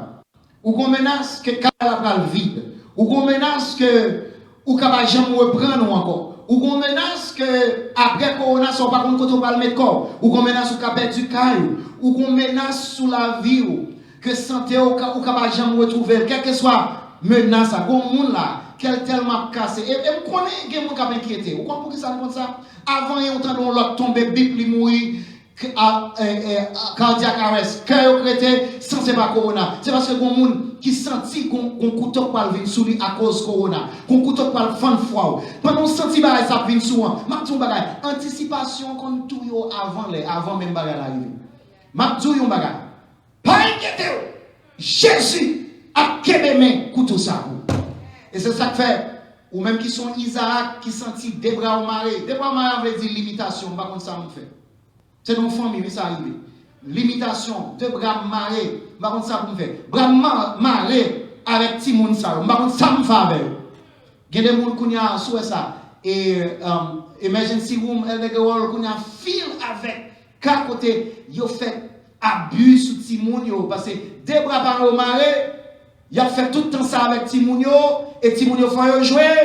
Ou qu'on menace que Kala va le vide. Ou qu'on menace que ou qu'on va jamais reprendre encore. Ou qu'on menace que après Corona, on pas contre côté va le mettre corps. Ou qu'on menace qu'on a perdu caillou. Ou qu'on menace sous la vie que santé ou qu'on va jamais retrouver. Quel que soit menace à bon monde là, quel tellement cassé. Et me connaît que mon cap inquiété. Ou qu'on pour qui ça comme ça. Avant y entendre l'autre tomber bip li mourir. Cardiaque arrest, cœur crété, sans c'est pas corona. C'est parce que mon monde qui sentit qu'on couteau pas venir sous lui à cause corona, qu'on couteau pas fan foi. Pendant senti bagay ça vient souvent. M'a tout bagay, anticipation qu'on tout yo avant même bagay l'arrivée. M'a tout yo bagay. Pas inquiété. Jésus a kebeme couteau ça. Et c'est ça que fait ou même qui sont Isaac qui sentit des bras au maré. Des bras au maré veut dire limitation, pas comme ça on fait. C'est dans la famille, mais ça arrive. Limitation, 2 bras marés, je ne sais pas ça pour me faire. Bras marés avec petit monde, ça ne sais pas ça me fait avec. Il y a des gens qui ont souhaité ça. Et emergency room, il y a des gens qui ont fil avec. Car côté, ils ont fait abus sur petit monde. Parce que 2 bras par au maré, ils ont fait tout le temps ça avec petit monde. Et petit monde fait jouer.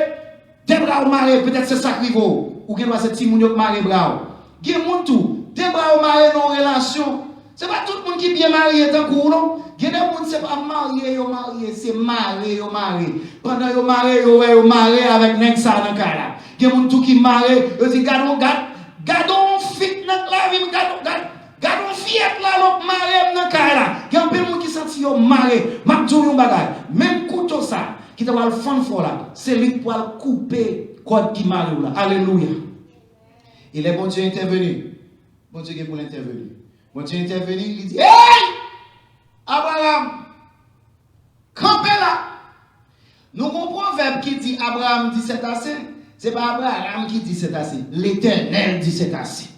2 bras au maré, peut-être c'est ça qui vaut. Ou bien c'est petit monde maré bras. Il y a des gens tout. 2 bras mariés dans une relation. Ce n'est pas tout le monde qui est bien marié dans le cours, non? Il y a des gens qui ne sont pas mariés, c'est marié. Pendant qu'ils sont mariés avec Nexa dans le cas là. Il y a des gens qui sont mariés, ils disent, gardons fit dans la vie, gardons fiat là, l'autre marié dans le cas là. Il y a des gens qui sont sentis mariés. Même couteau ça, qui te va le fond fort là, c'est lui pour couper quoi qui marie là. Alléluia. Il est bon Dieu intervenu. Bon Dieu qui pour l'intervenir. Bon Dieu intervenu, il dit, hey! Abraham, campez là. Nous avons un proverbe qui dit Abraham dit c'est assez. Ce n'est pas Abraham qui dit c'est assez. L'Éternel dit c'est assez.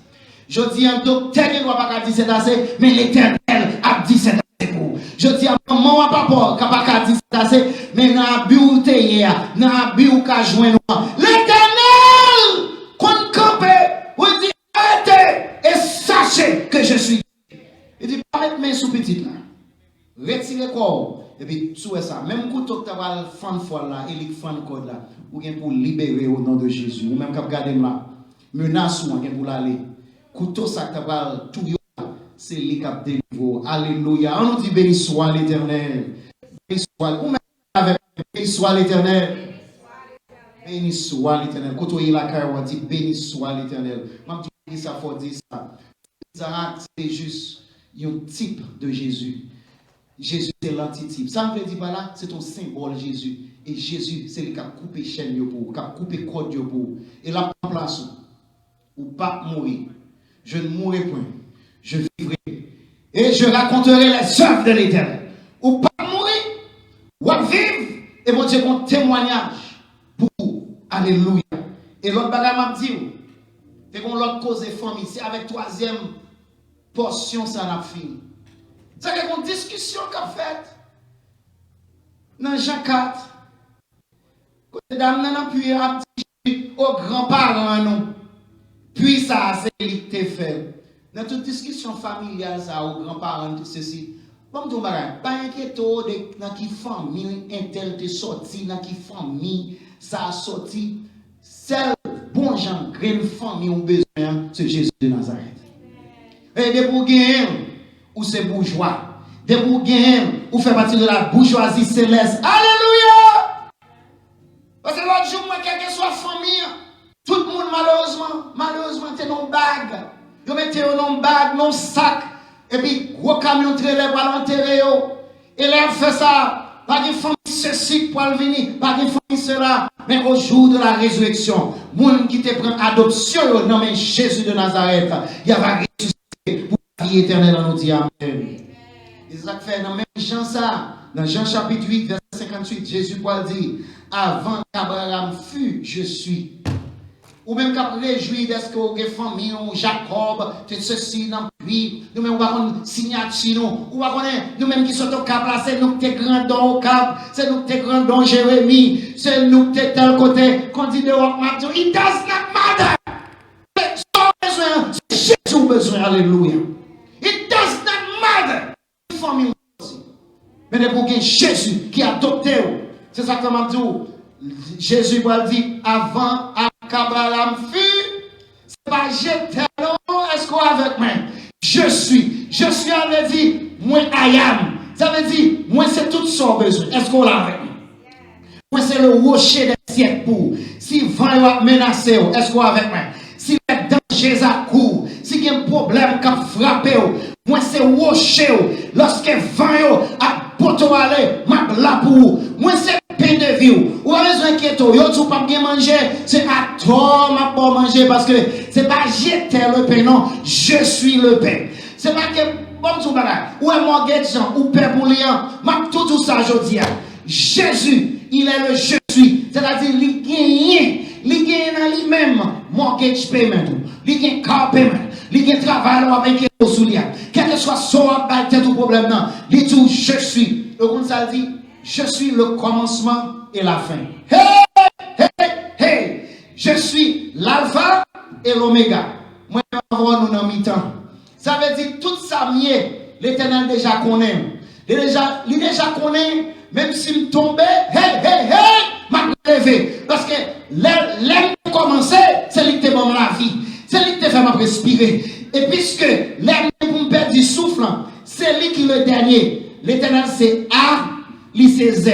Je dis un docteur qui ne doit pas dire c'est assez, mais l'Éternel a dit c'est assez pour. Je dis à maman ou à papa qui n'a pas dit c'est assez, mais dans la biouté, dans la biouté, l'Éternel corps. Et puis, tout ça, même couteau que tu as fan fois là, et les fan code là, ou bien pour libérer au nom de Jésus, ou même quand regardez là, menace ou bien pour l'aller. Couteau ça que tu as tout c'est lui qui a délivré. Alléluia. On nous dit béni soit l'Éternel. Béni soit, ou même avec béni soit l'Éternel. Béni soit l'Éternel. Quand on y la carrière, on dit béni soit l'Éternel. Même si ça faut dire ça. Isaac, c'est juste un type de Jésus. Jésus, c'est l'antitype. Ça me veut dire, voilà, c'est ton symbole, Jésus. Et Jésus, c'est lui qui a coupé chaîne pour, qui a coupé code pour. Et là, en place, ou pas mourir. Je ne mourrai point. Je vivrai. Et je raconterai les œuvres de l'Éternel. Ou pas mourir, ou vivre. Et mon Dieu, mon témoignage pour vous. Alléluia. Et l'autre bagage m'a dit, c'est qu'on l'autre cause de famille. C'est avec troisième portion, ça n'a fini. C'est une discussion qu'a faite dans Jean 4. Côté dame n'a appuyé aux grands-parents nous. Puis ça, c'est lui qui fait. Dans toute discussion familiale, ça, aux grands-parents, tout ceci. Bon, tout bagage, pas inquiéto de dans qui famille intel te sorti, dans qui famille ça a sorti. Celle bon gens, grande famille ont besoin, c'est Jésus de Nazareth. Et de pour gagner, ou c'est bourgeois. De pour gagner, ou fait partie de la bourgeoisie céleste. Alléluia! Parce que l'autre jour, moi, quelle que soit famille, tout le monde, malheureusement, t'es non bague. Vous mettez non bague, non sac. Et puis, gros camion trailer pour l'enterrer. Et là, on fait ça. Pas de famille ceci pour venir. Pas de famille cela. Mais au jour de la résurrection, monde qui te prend adoption, au nom de Jésus de Nazareth, il va ressusciter pour la vie éternelle. On nous dit Amen. Isaac fait dans même Jean ça. Dans Jean chapitre 8, verset 58, Jésus dit, avant qu'Abraham fût, je suis. Ou même qu'à réjouir d'est-ce que vous avez famille, ou Jacob, tout ceci, dans le pays, nous-mêmes, on va connaître signature, ou va connaître, nous-mêmes qui sommes au cap là, c'est nous qui sommes grandons au cap, c'est nous qui sommes grandons Jérémie, c'est nous qui sommes tel côté, qu'on dit de Wakmatou, it does not matter. C'est Jésus besoin, alléluia. It does not matter. Famille aussi. Mais de pour Jésus qui a adopté, c'est ça que m'a dit. Jésus va dire, avant qu'Abraham fût, c'est pas j'étais là, est-ce qu'on est avec moi? Je suis avait dit, moi I am. Ça veut dire, moi c'est tout son besoin. Est-ce qu'on est avec moi? Moi c'est le rocher des siècles pour. Si vent est menacé, est-ce qu'on est avec moi? Si les dangers à court, si il y a un problème qui a frappé, moi c'est rocher. Lorsque vent a poto aller, ma là pour. Moi c'est pain de vie. Ou avez besoin d'inquiéter, yo tu pas bien manger, c'est à toi m'a pas manger parce que c'est pas j'étais le pain, non, je suis le pain. C'est pas que bon tout bagage. Ou est mortgage ou père pour liant, m'a tout ça aujourd'hui. Jésus, il est le je suis, c'est-à-dire il gagne dans lui-même mortgage payment, il gagne car payment, il gagne travail avec les souliers. Quel que soit son tout problème non, il dit je suis. Le monde ça dit je suis le commencement et la fin. Hey! Je suis l'alpha et l'oméga. Moi, je vais nous dans mi-temps. Ça veut dire tout ça mieux. L'Éternel déjà connaît. Il déjà connaît. Même s'il tombait, m'a levé. Parce que l'air commencer, c'est lui qui te donne la vie. C'est lui qui te fait me respirer. Et puisque l'air pour me perdre du souffle, c'est lui qui est le dernier. L'Éternel c'est A. Lycée Z,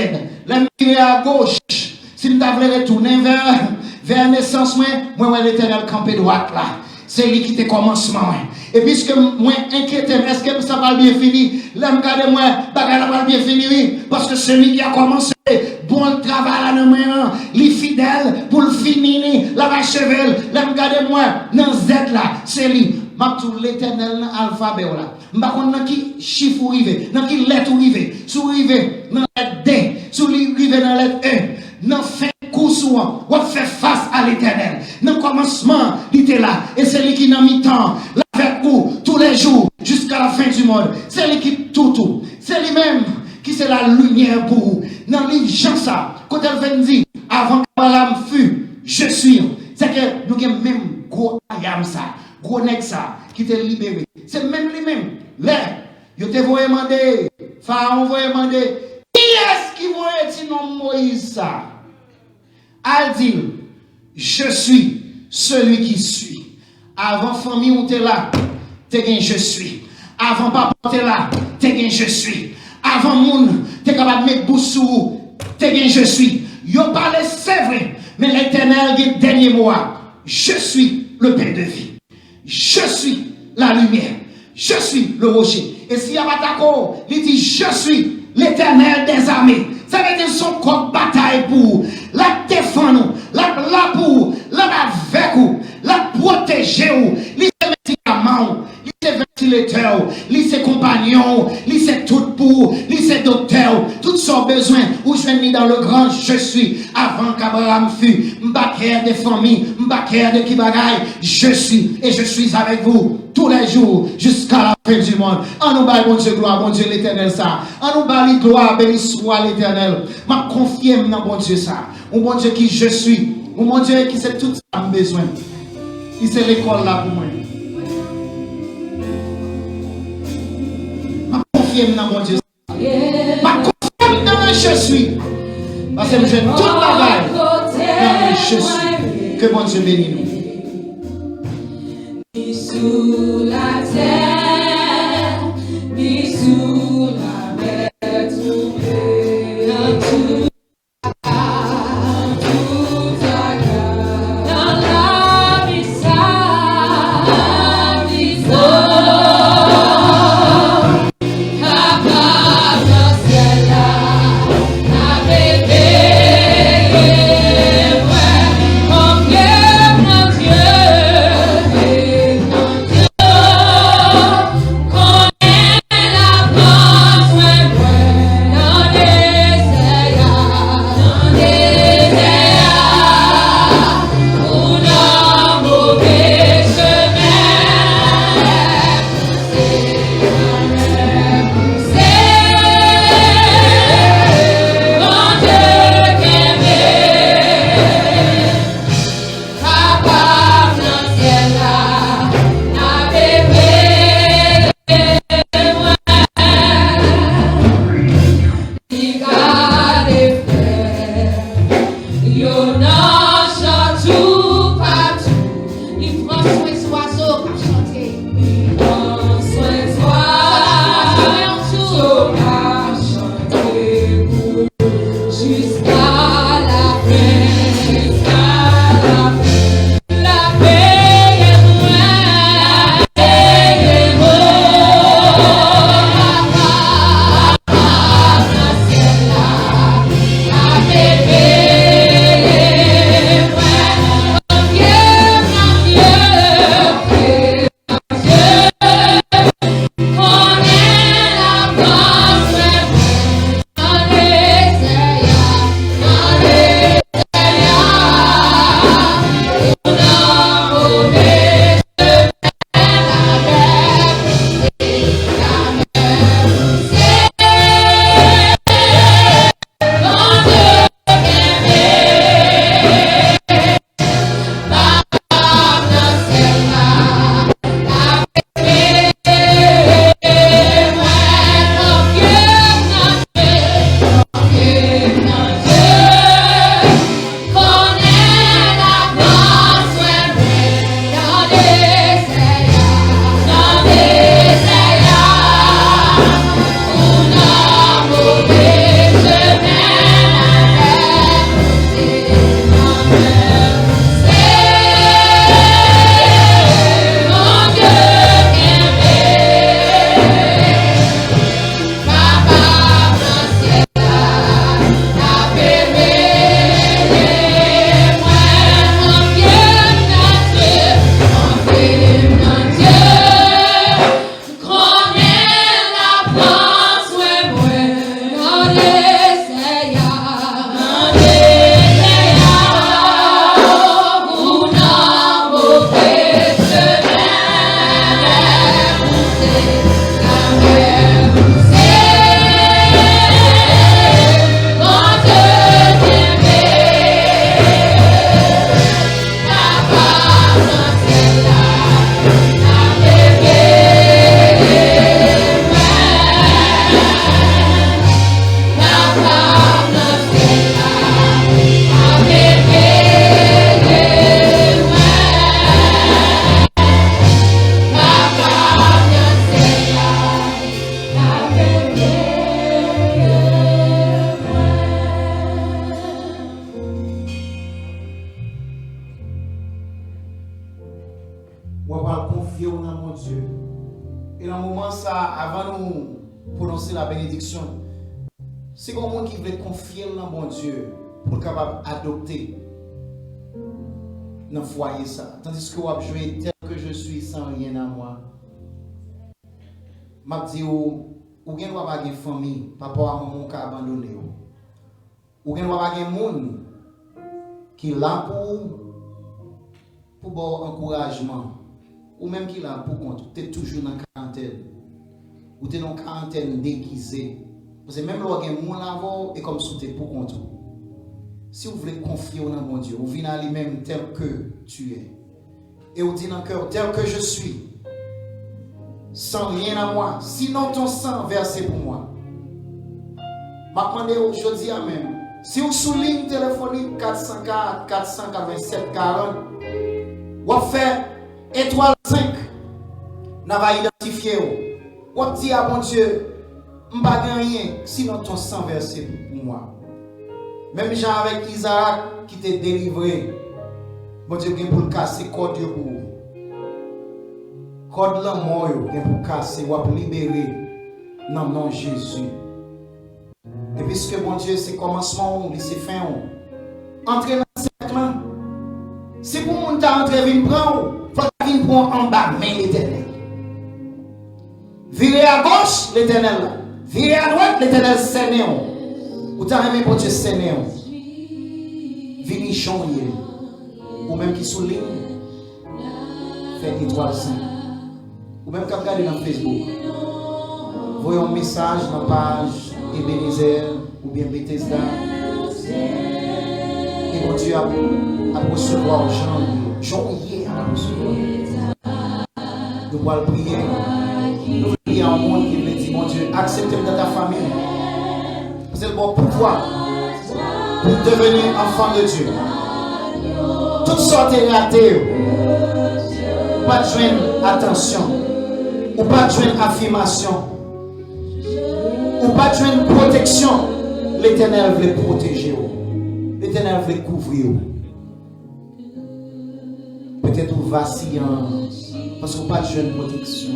la mire à gauche. Si nous devons retourner vers naissance, moi, l'Éternel campé droite là. C'est lui qui te commencement. Et puisque moi, inquiété, est-ce que ça va bien finir? L'homme garde moi, bagarre va bien finir. Parce que celui qui a commencé, bon travail là, moi, il fidèle pour le finir, la vache chevelle, l'homme garde moi, dans Z là, c'est lui. Tout l'Éternel dans l'alphabet là. M'bakon nan ki chiffre rive, nan ki lettre rive, sou rive nan lettre D, sou rive nan lettre E. Nan fin course ou fait face à l'Éternel. Nan commencement, il était là et c'est lui qui n'a mis temps avec vous tous les jours jusqu'à la fin du monde. C'est lui qui tout. C'est lui-même qui c'est la lumière pour vous. Dans le livre Jean ça, quand elle vient dire avant qu'Abraham fût, je suis. C'est que nous avons même gros ayam ça. Gros nèg ça qui t'a libéré. C'est même lui-même. Là, il te voyait demander Pharaon va demander, qui est-ce qui va être nom Moïse ça? Elle dit, je suis celui qui suis. Avant famille où t'es là, t'es gain je suis. Avant papa t'es là, t'es gain je suis. Avant moun, t'es capable de mettre boussou, t'es gain je suis. Yo parle c'est vrai, mais l'Éternel dit dernier mot. Je suis le pain de vie. Je suis la lumière. Je suis le rocher. Et s'il y a pas d'accord, il dit je suis l'Éternel des armées. Ça veut dire son corps bataille pour la défendre, la pour, la avec vous, la protéger vous, les médicaments, les ventilateurs, les compagnons, les tout pour, les docteurs, toutes sortes de besoins. Où je suis dans le grand je suis. Avant qu'Abraham fût, m'baker des familles, m'baker de qui bagaille, je suis et je suis avec vous tous les jours jusqu'à la fin du monde. En nous bat, bon Dieu, gloire, bon Dieu l'éternel ça. En nous bat, gloire, béni soit l'éternel. M'a confié dans bon Dieu ça. Mon bon Dieu qui je suis. Mon bon Dieu qui sait tout ça besoin. Il c'est l'école là pour moi. M'a confié dans bon Dieu ça. M'a confié dans le je suis. Parce que je toute la balle dans le je suis. Que bon Dieu bénisse nous. Ni sous la terre, ni sous la mer, tombé dans tout dans la vie, capable de celle-là, la bébé, mon Dieu, mon Dieu. on va confier au nom de mon Dieu. Et dans le moment ça, avant de nous prononcer la bénédiction, c'est comme monde qui veut confier dans mon Dieu pour être capable d'adopter dans le foyer ça. Tandis que vous jouez tel que je suis sans rien à moi. Je dis, ou bien vous avez une famille, papa à maman qui a abandonné. Ou bien vous avez un monde qui est là pour bon encouragement. Ou même qui est là pour compte. Tu es toujours dans la quarantaine. Ou tu es dans la quarantaine déguisée. Parce que même lorsque vous avez un monde et comme si tu es pour compte. Si vous voulez confier au nom de mon Dieu, vous venez à lui-même tel que tu es. Et vous dites dans le cœur, tel que je suis, sans rien à moi, sinon ton sang versé pour moi. Je demande aujourd'hui même, si vous soulignez téléphonique 404, 487, 40, vous faites étoile 5, vous va identifier. Vous dites à mon Dieu, je ne vais pas rien, sinon ton sang versé pour moi. Même Jean avec Isaac qui t'a délivré, mon Dieu, pour le casser code pour vous. Code la mort, pour casser, pour libérer, dans le nom de Jésus. Et puisque mon Dieu, c'est commencement, c'est fin. Entrez dans ce cercle. Si pour mon temps entrer, venir prendre, il faut venir prendre en bas, mais l'Éternel. Virez à gauche, l'Éternel. Virez à droite, l'Éternel Seigneur. Ou t'as aimé pour Dieu Seigneur. Vini chanyer. Ou même qui souligne. Fait étoile 5. Ou même qui regarde dans Facebook. Voyez un message dans la page Ebenezer ou bien Bethesda. Et mon Dieu a recevoir janvier à recevoir. Nous allons prier. Nous prions en monde qui veut dire, mon Dieu, accepte-moi dans ta famille. C'est le bon pouvoir pour devenir enfant de Dieu. Toutes sortes de ratés, pas de joindre attention, ou pas de joindre affirmation, ou pas de joindre protection. L'Éternel veut protéger. L'Éternel veut couvrir. Peut-être vous vacillant parce que vous pas de joindre protection.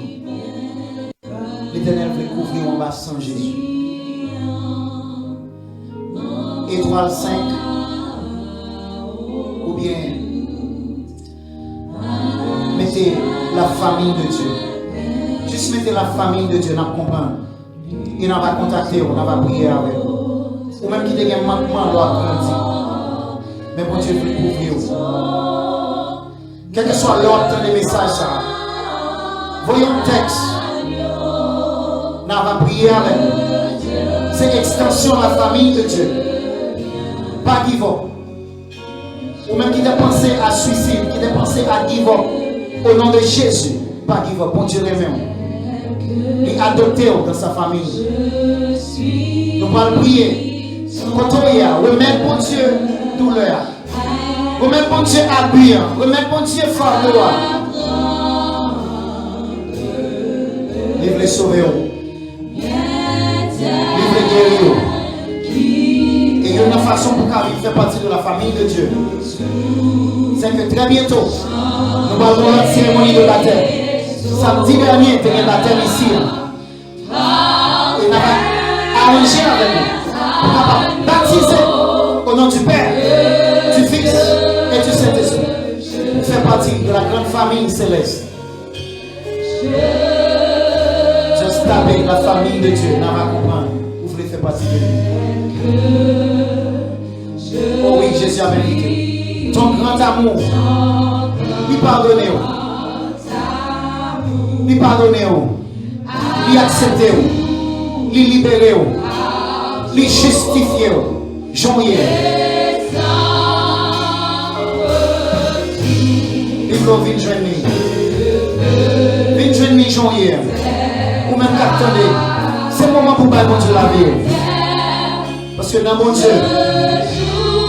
L'Éternel veut couvrir en bas sans Jésus. Étoile 5 ou bien mettez la famille de Dieu. Juste mettez la famille de Dieu, nous comprenons. Et nous va contacter, on va prier avec vous. Ou même qui a un manquement, on va grandir. Mais bon Dieu veut couvrir. Quel que soit l'ordre des messages, voyons le texte. Nous va prier avec vous. C'est l'extension de la famille de Dieu. Pas give up. Ou même qui t'a pensé à suicide, qui t'a pensé à give up. Au nom de Jésus, pas give up. Bon Dieu lui-même. Et adopter dans sa famille. Nous allons prier. Remettre bon Dieu douleur. Remettre bon Dieu abus. Remettre bon Dieu fardeau. Livre les sauver. Livre les guérir. Et une façon pour qu'elle fasse partie de la famille de Dieu, c'est que très bientôt, nous allons avoir la cérémonie de baptême. Samedi dernier, tu as un baptême ici. Et nous allons arranger avec nous. Nous allons baptiser au nom du Père, du Fils et du Saint-Esprit. Pour faire partie de la grande famille céleste. Juste taper la famille de Dieu. Nous allons comprendre. Vous voulez faire partie de lui. Oh oui, Jésus a béni. Ton grand amour, lui pardonner, lui pardonner, lui accepter, lui libérer, lui justifier. Joyeux. Lui vin joindre joyeux. Ou même qu'attendez. C'est le moment pour battre mon Dieu la vie. Parce que dans mon Dieu,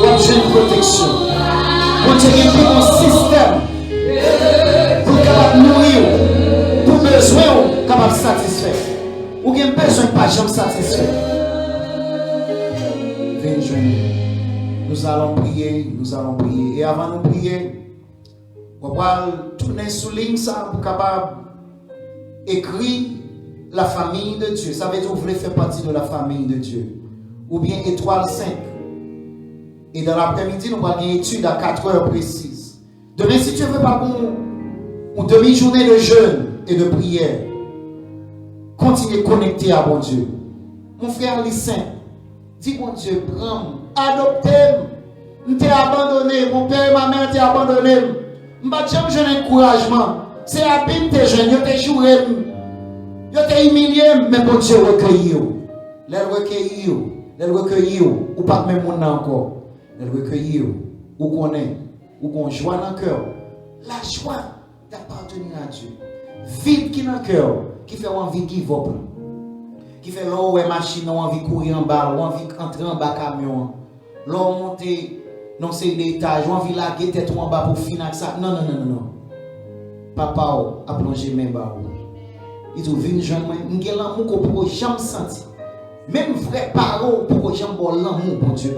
on j'ai une protection. On Dieu a un système pour capable nourrir, pour besoin capable de satisfaire. Ou bien besoin pas jamais satisfaire. Venez joindre. Nous allons prier. Et avant de prier, On va tourner sous ligne ça pour capable écrire la famille de Dieu. Ça veut dire que vous voulez faire partie de la famille de Dieu. Ou bien étoile 5. Et dans l'après-midi, nous allons une étude à 4 heures précises. Demain, si tu veux pas une demi-journée de jeûne et de prière, continue connecté à bon Dieu. Mon frère Lissin, dis bon Dieu, prends, adopte-moi. Je t'ai abandonné, mon père et ma mère t'ont abandonné. Je n'ai jamais eu encouragement. C'est abîme tes jeunes, je t'ai joué, je t'ai humilié, mais bon Dieu recueilli. Les recueilli, ou pas même mon encore. Les recueilli, ou connaît, ou qu'on joie dans le cœur. La joie d'appartenir à Dieu. Vide qui dans le cœur, qui fait envie de give up. Qui fait l'eau et machine, envie de courir en bas, envie d'entrer en bas camion. L'eau monter dans ces étages, envie de laguer tête en bas pour finir ça. Non. Papa a plongé mes bas. Il dit, viens jeune, je n'ai l'amour qu'on peut jamais sentir. Même vrai parents pour que j'aime l'amour pour Dieu.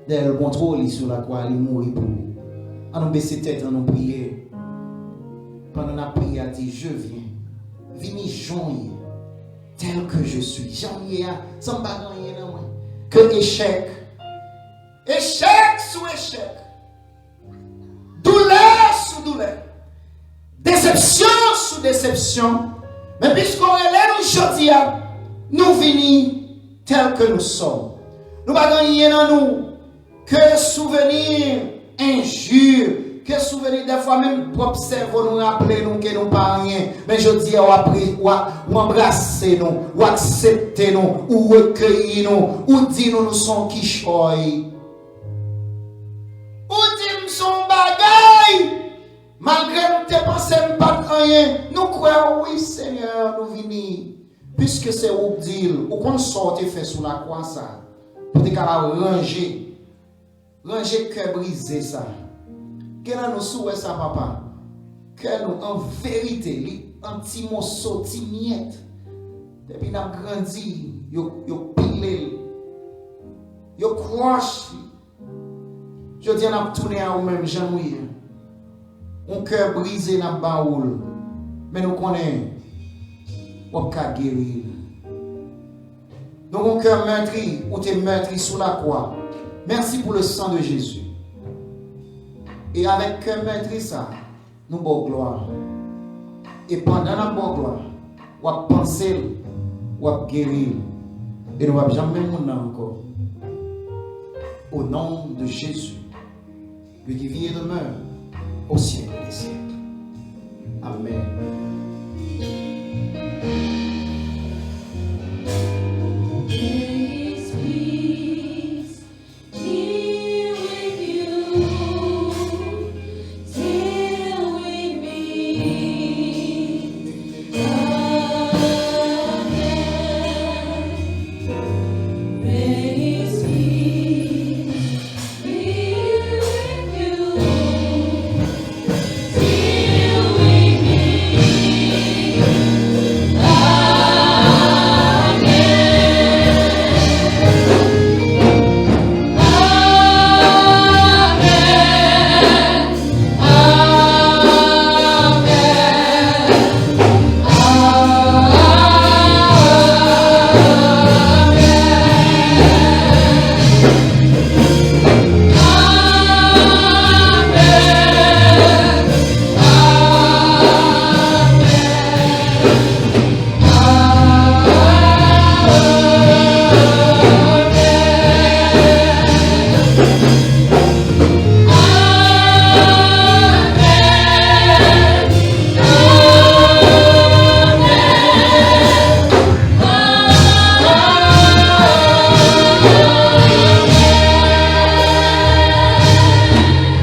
Dès le contrôle sur la croix, il mourit pour nous. On nous baisser tête, on nous prier. Pendant la prière, il dit, je viens. Vini joindre tel que je suis. J'en ai sans bagaille dans moi. Que échec. Échec sous échec. Douleur sous douleur. Déception sous déception. Mais puisqu'on est là aujourd'hui, nous venons tels que nous sommes. Nous ne gagnons dans nous que souvenirs injures, que souvenirs des fois même propre cerveau nous rappeler nous que nous pas rien. Mais je dis ou embrasser nous, ou accepter nous, ou recueillir nous, ou dire nous sommes qui choy. Ou dire nous sommes bagaille. Malgré nous te pensons pas rien, nous croyons oui Seigneur, nous venons. Puisque c'est au dire, ou qu'on sorte fait sous la croix ça, pour te ranger cœur brisé ça. Quel est nous souhait ça papa? Que nous en vérité, les anti-morceaux, anti-miettes, depuis nous avons grandi, yo pilé, yo croche. Je dis, on a tourné à nous-mêmes, Jean-Louis. Un cœur brisé dans le baoul. Mais nous connaissons. On peut guérir. Donc, un cœur meurtri, ou tu es meurtri sous la croix. Merci pour le sang de Jésus. Et avec cœur meurtri, ça, nous avons gloire. Et pendant la gloire, on va penser, on va guérir. Et nous ne va jamais mourir encore. Au nom de Jésus, lui qui vit et demeure au ciel des siècles. Amen.